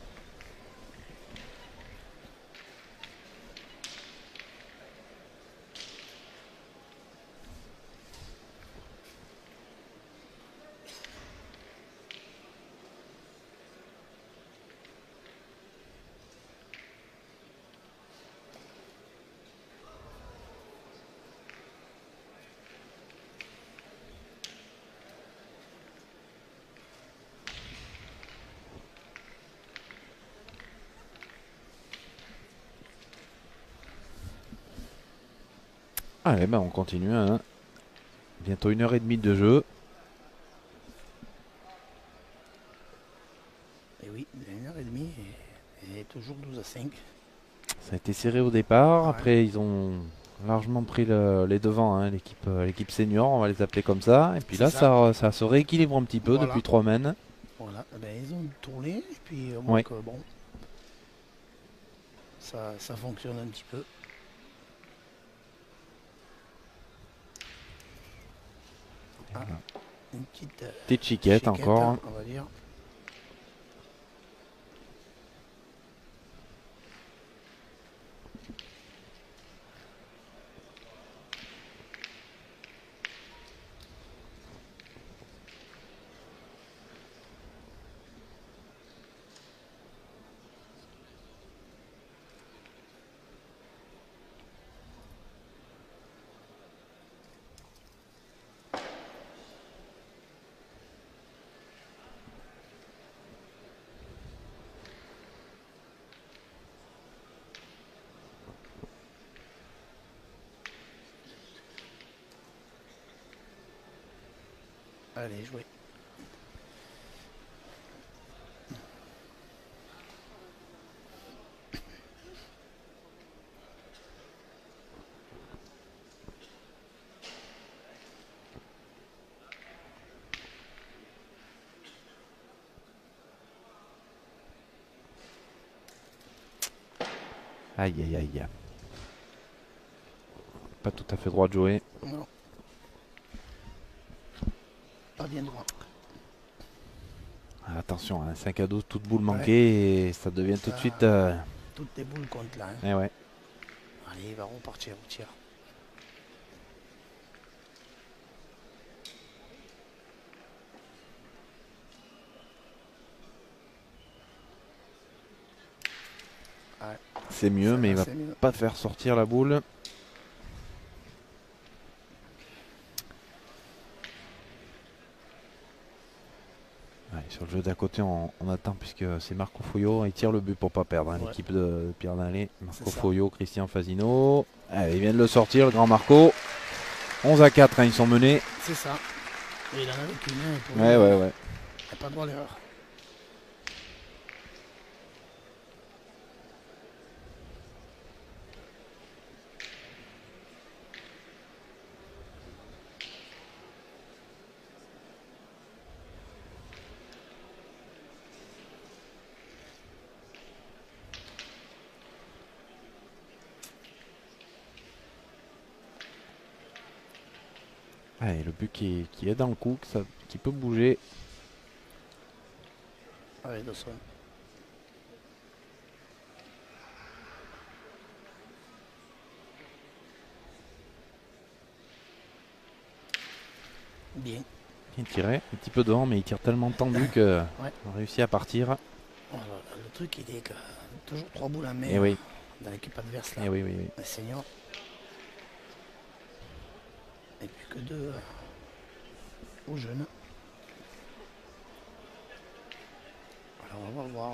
Allez, ben on continue. Hein. Bientôt 1h30 de jeu. Et oui, 1h30 et toujours 12 à 5. Ça a été serré au départ. Ouais. Après, ils ont largement pris les devants, hein, l'équipe senior, on va les appeler comme ça. Et puis là, ça se rééquilibre un petit peu depuis 3 mènes. Voilà, ben, ils ont tourné. Et puis au moins que bon, ça fonctionne un petit peu. Ah, une petite chiquette encore. Hein, on va dire. Allez, jouer. Aïe, aïe, aïe. Pas tout à fait droit de jouer. Non. Pas bien droit. Attention, hein, 5 à 12, toute boule manquée et ça devient tout de suite... Toutes les boules comptent là. Hein. Eh ouais. Allez, il va repartir au tir. Ouais. C'est mieux, mais il va pas faire sortir la boule. Ouais, sur le jeu d'à côté, on attend puisque c'est Marco Foyo. Il tire le but pour pas perdre. Hein, l'équipe de Pierre Nallet. Marco Foyo, Christian Fasino. Allez, il vient de le sortir, le grand Marco. 11 à 4, hein, ils sont menés. C'est ça. Et il en avait qu'une. Ouais. Il n'y a pas de droit à l'erreur. Allez, le but qui est dans le coup, qui peut bouger. Allez, Dawson. Bien. Il tirait un petit peu devant, mais il tire tellement tendu que on réussit à partir. Alors, le truc, il est que toujours 3 boules à main dans l'équipe adverse là. Et oui. Les seniors. Et puis que 2 aux jeunes. Alors on va voir.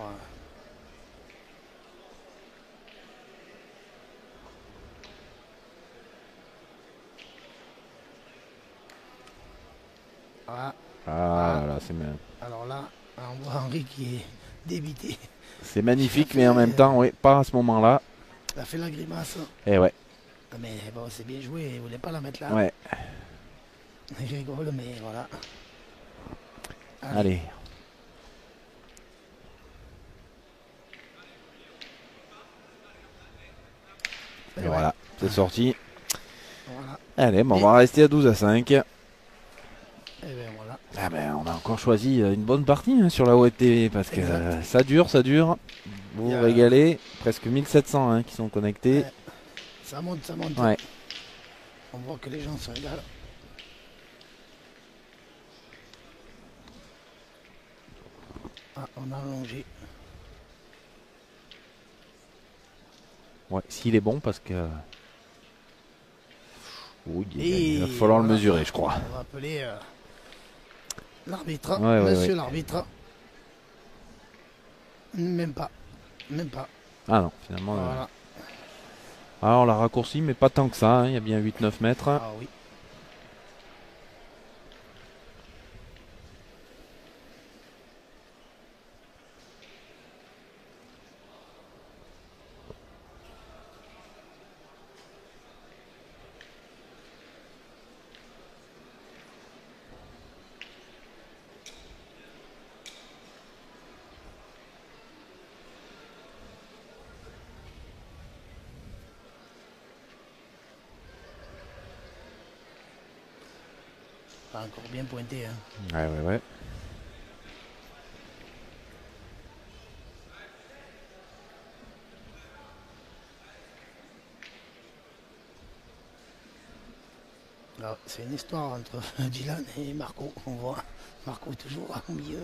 Voilà. Là, c'est bien. Alors là, on voit Henri qui est débité. C'est magnifique, mais en même temps, pas à ce moment-là. Il a fait la grimace. Et ouais. Mais bon, c'est bien joué, il voulait pas la mettre là. Ouais. Il rigole, mais voilà. Allez. Et voilà, c'est sorti. Voilà. Allez, bon, on va rester à 12 à 5. Et ben voilà. Ah ben, on a encore choisi une bonne partie hein, sur la web TV parce que ça dure. Vous vous régalez. Presque 1700 hein, qui sont connectés. Ouais. Ça monte. Ouais. On voit que les gens se régalent. Ah, on a allongé. Ouais, s'il est bon parce que... Oui, Et il va falloir le mesurer, je crois. On va appeler l'arbitre. Monsieur l'arbitre. Même pas. Ah non, finalement... Voilà. Alors, on l'a raccourci, mais pas tant que ça. Hein, il y a bien 8-9 mètres. Ah oui. Pas encore bien pointé. Hein. Ouais. C'est une histoire entre Dylan et Marco. On voit Marco toujours au milieu.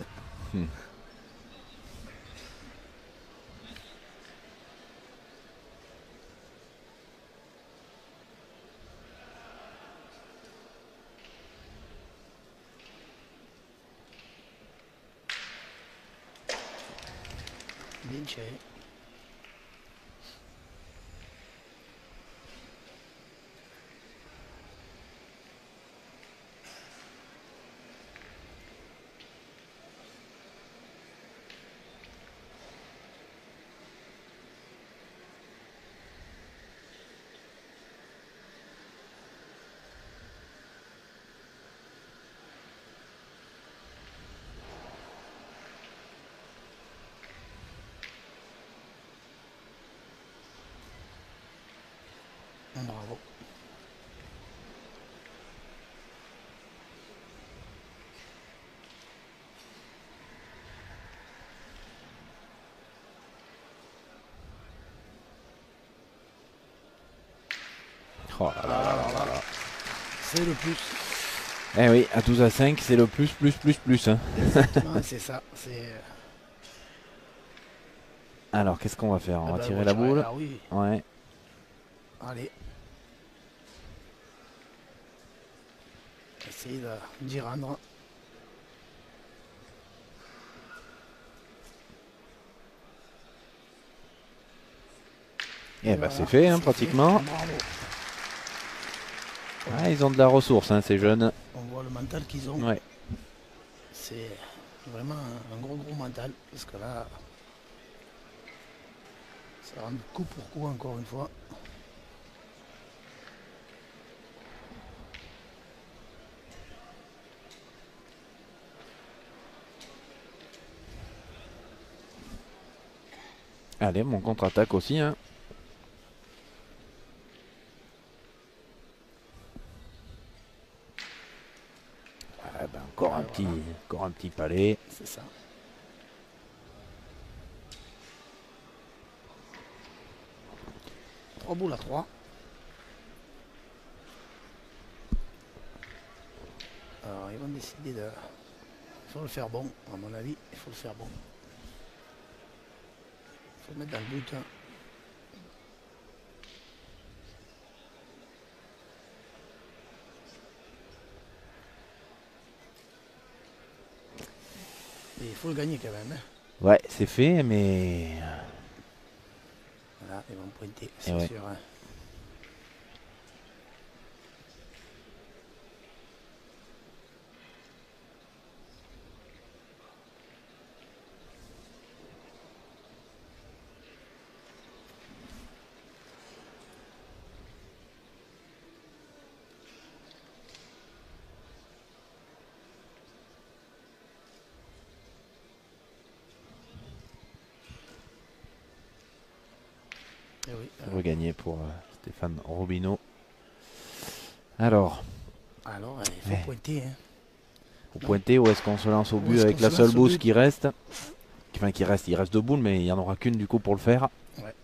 Bien tiré. Bravo. Oh là là là là là. C'est le plus. Eh oui, à 12-5, c'est le plus. Hein. Exactement, c'est ça. Alors, qu'est-ce qu'on va faire? On va ben, tirer la boule. Ah oui. Ouais. Allez. Essayez d'y rendre. Et bah, c'est fait, hein, pratiquement. Bravo. Ah, ils ont de la ressource, hein, ces jeunes. On voit le mental qu'ils ont. Ouais. C'est vraiment un gros mental. Parce que là, ça rentre coup pour coup encore une fois. Allez, mon contre-attaque aussi, hein. Ah, ben, encore un petit palais. C'est ça. Trois boules à 3. Alors ils vont décider de... Il faut le faire bon, à mon avis, il faut le faire bon. Il faut le mettre dans le but. Hein. Et il faut le gagner quand même. Hein. Ouais, c'est fait, mais... Voilà, ils vont pointer, c'est sûr. Hein. Et oui, regagné pour Stéphane Robineau. Alors, il faut pointer. Hein. Faut pointer ou est-ce qu'on se lance au but avec la seule bouse qui reste? Enfin, il reste deux boules, mais il n'y en aura qu'une du coup pour le faire. Ouais.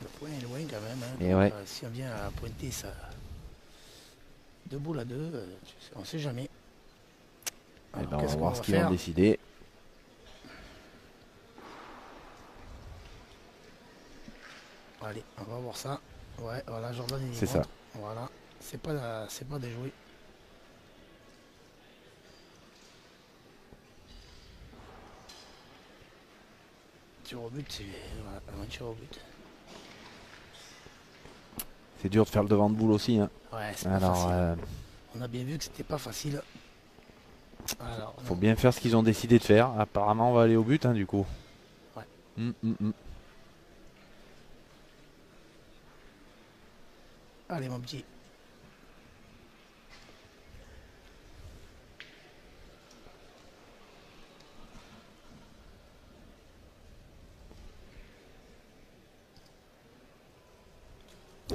Le point est loin quand même. Hein. Et donc, ouais. Si on vient à pointer ça, deux boules à deux, on ne sait jamais. Alors, ben, on va voir ce qu'ils vont décider. Allez, on va voir ça. Ouais, voilà, Jordan il c'est ça. Voilà, c'est pas déjoué. Tir au but, c'est voilà, un tir au but. C'est dur de faire le devant de boule aussi. Hein. Ouais, c'est pas facile. On a bien vu que c'était pas facile. Alors, faut bien faire ce qu'ils ont décidé de faire. Apparemment, on va aller au but, hein, du coup. Ouais. Allez, mon petit.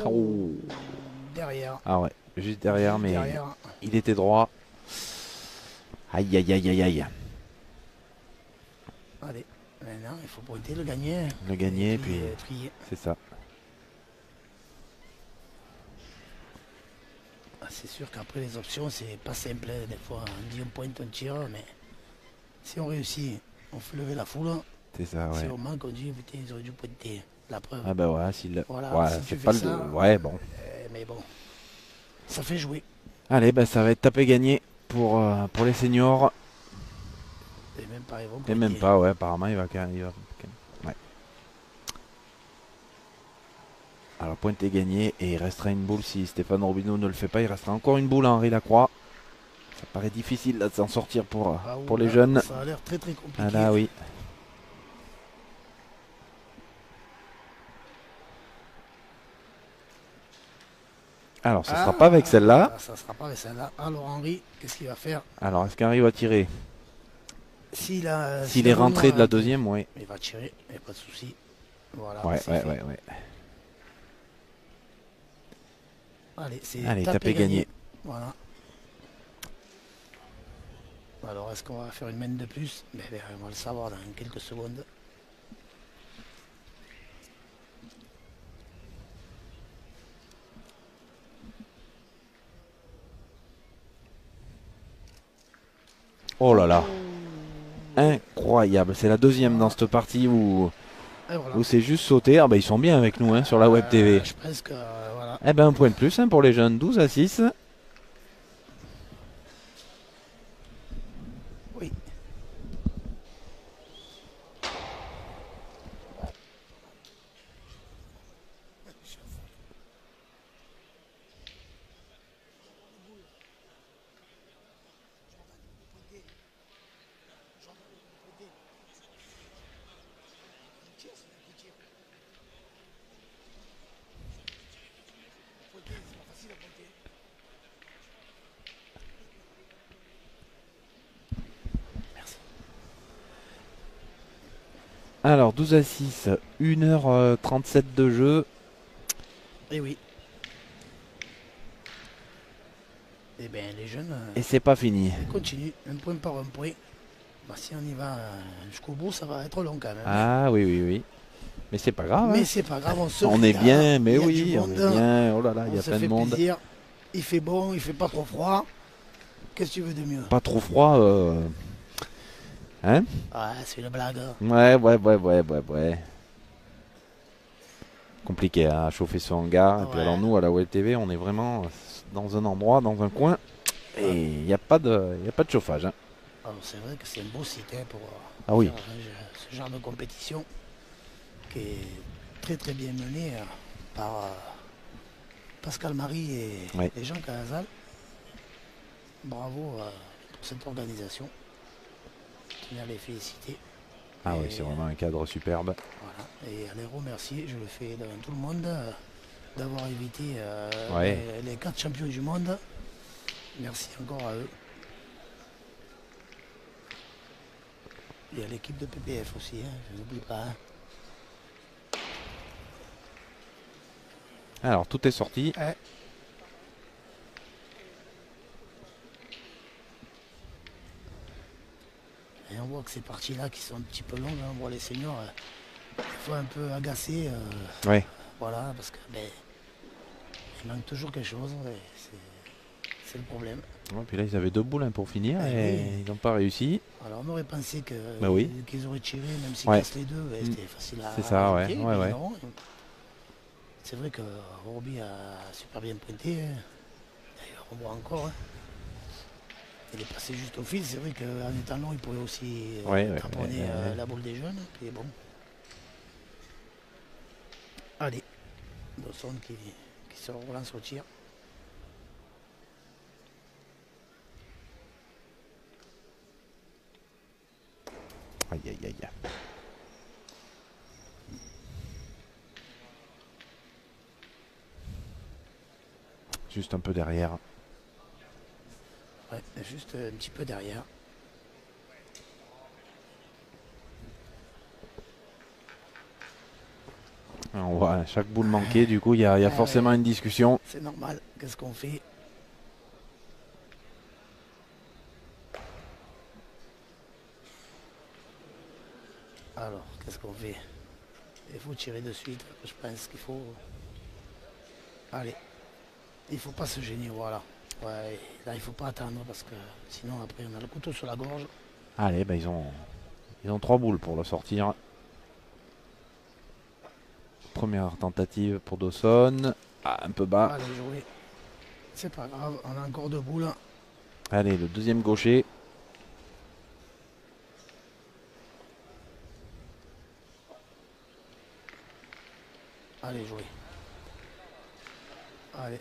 Oh. Derrière. Ah ouais, juste derrière, mais derrière. il était droit. Aïe, aïe, aïe, aïe, aïe. Allez, maintenant, il faut pointer, le gagner. Le gagner, puis trier. C'est ça. C'est sûr qu'après les options, c'est pas simple. Des fois, on dit on pointe, on tire, mais si on réussit, on fait lever la foule. C'est ça, ouais. Si on manque, on dit putain, ils auraient dû pointer. La preuve. Ah bah ouais, voilà, ouais, si c'est pas ça, ouais, bon. Mais bon, ça fait jouer. Allez, bah ça va être tapé gagné pour les seniors. Et même pas, ils vont pointer. Et même pas, ouais, apparemment il va ouais. Alors pointe est gagné et il restera une boule si Stéphane Robineau ne le fait pas. Il restera encore une boule à Henri Lacroix. Ça paraît difficile là, de s'en sortir pour les jeunes. Ça a l'air très très compliqué. Ah là oui. Alors ce sera pas avec celle-là. Ça sera pas avec celle-là. Alors Henri, qu'est-ce qu'il va faire? Alors est-ce qu'Henri va tirer? S'il est rentré de la deuxième, oui. Il va tirer, il n'y a pas de souci. Voilà. Ouais. Allez, c'est tapé gagné. Voilà. Alors, est-ce qu'on va faire une main de plus? On va le savoir dans quelques secondes. Oh là là. Incroyable. C'est la deuxième dans cette partie où c'est juste sauté. Ah bah ils sont bien avec nous hein, sur la Web TV. Je pense que voilà. Eh ben un point de plus hein, pour les jeunes. 12-6. Oui. Alors 12-6, 1h37 de jeu. Et oui. Et bien les jeunes. Et c'est pas fini. Ils continuent, un point par un point. Bah, si on y va jusqu'au bout, ça va être long quand même. Ah oui. Mais c'est pas grave. Mais hein. c'est pas grave, On est bien, mais oui, on est bien. Oh là là, il y a plein de monde. Plaisir. Il fait bon, il fait pas trop froid. Qu'est-ce que tu veux de mieux? Pas trop froid. Hein? Ouais, c'est une blague. Ouais. Compliqué à chauffer ce hangar. Et puis alors nous, à la Web TV, on est vraiment dans un endroit, dans un coin. Et il n'y a pas de chauffage. Hein. C'est vrai que c'est un beau site hein, pour faire ce genre de compétition qui est très très bien mené par Pascal Marie et Jean Calazal. Bravo pour cette organisation. Je tiens à les féliciter. Ah oui, c'est vraiment un cadre superbe. Voilà. Et à les remercier, je le fais devant tout le monde, d'avoir évité les 4 champions du monde. Merci encore à eux. Et à l'équipe de PPF aussi, hein, je n'oublie pas. Hein. Alors tout est sorti. Et on voit que ces parties-là qui sont un petit peu longues, hein, on voit les seniors des fois un peu agacés. Voilà, parce que il manque toujours quelque chose. C'est le problème. Puis là, ils avaient 2 boules hein, pour finir et ils n'ont pas réussi. Alors on aurait pensé qu'ils auraient tiré, même s'ils cassent les deux, c'était facile à. C'est ça, ouais. Non. C'est vrai que Roby a super bien pointé. Hein. D'ailleurs, on voit encore. Hein. Il est passé juste au fil. C'est vrai qu'en étant long, il pouvait aussi tamponner la boule des jeunes. Et bon. Allez. Dawson qui se relance au tir. Aïe. Juste un peu derrière. Ouais, juste un petit peu derrière. On voit chaque boule manquée, du coup il y a forcément une discussion. C'est normal, qu'est-ce qu'on fait? Alors, qu'est-ce qu'on fait? Il faut tirer de suite, je pense qu'il faut... Allez, il faut pas se gêner, voilà. Ouais, là il faut pas attendre parce que sinon après on a le couteau sur la gorge. Allez, ils ont 3 boules pour le sortir. Première tentative pour Dawson. Ah, un peu bas. Allez, jouer. C'est pas grave, on a encore 2 boules. Allez, le deuxième gaucher. Allez, jouer. Allez.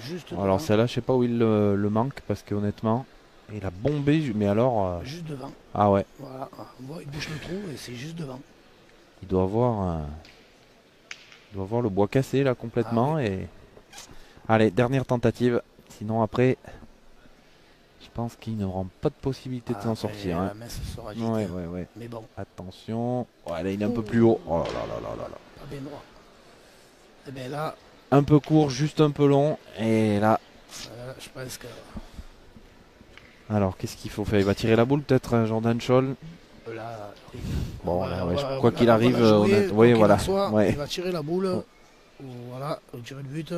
Juste alors celle-là, je sais pas où il le manque parce qu'honnêtement, il a bombé, mais alors... Juste devant. Ah ouais. Voilà, on voit, il bouche le trou et c'est juste devant. il doit avoir le bois cassé là complètement. Et allez, dernière tentative. Sinon après, je pense qu'ils n'auront pas de possibilité de s'en sortir. La main se sera agitée, ouais. Mais bon. Attention. Là, il est un peu plus haut. Oh là là là là là. Pas bien droit. Et bien là. Un peu court, juste un peu long. Et là. Je pense que. Alors, qu'est-ce qu'il faut faire? Il va tirer la boule peut-être, Jordan Scholl. Là, bon, quoi qu'il arrive, oui, voilà. Il va tirer la boule. Voilà, il va tirer le but.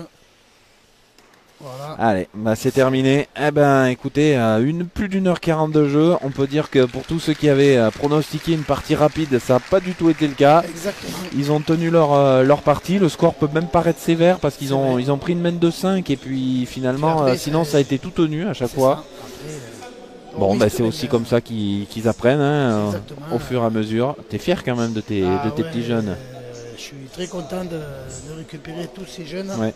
Voilà. Allez, c'est terminé. Eh ben, écoutez, plus d'1h40 de jeu. On peut dire que pour tous ceux qui avaient pronostiqué une partie rapide, ça n'a pas du tout été le cas. Exactement. Ils ont tenu leur partie. Le score peut même paraître sévère parce qu'ils ont pris une main de 5 et puis finalement, après, sinon ça a été tout tenu à chaque fois. Après, c'est aussi comme ça qu'ils apprennent au fur et à mesure. T'es fier quand même de tes petits jeunes. Je suis très content de récupérer tous ces jeunes. Ouais.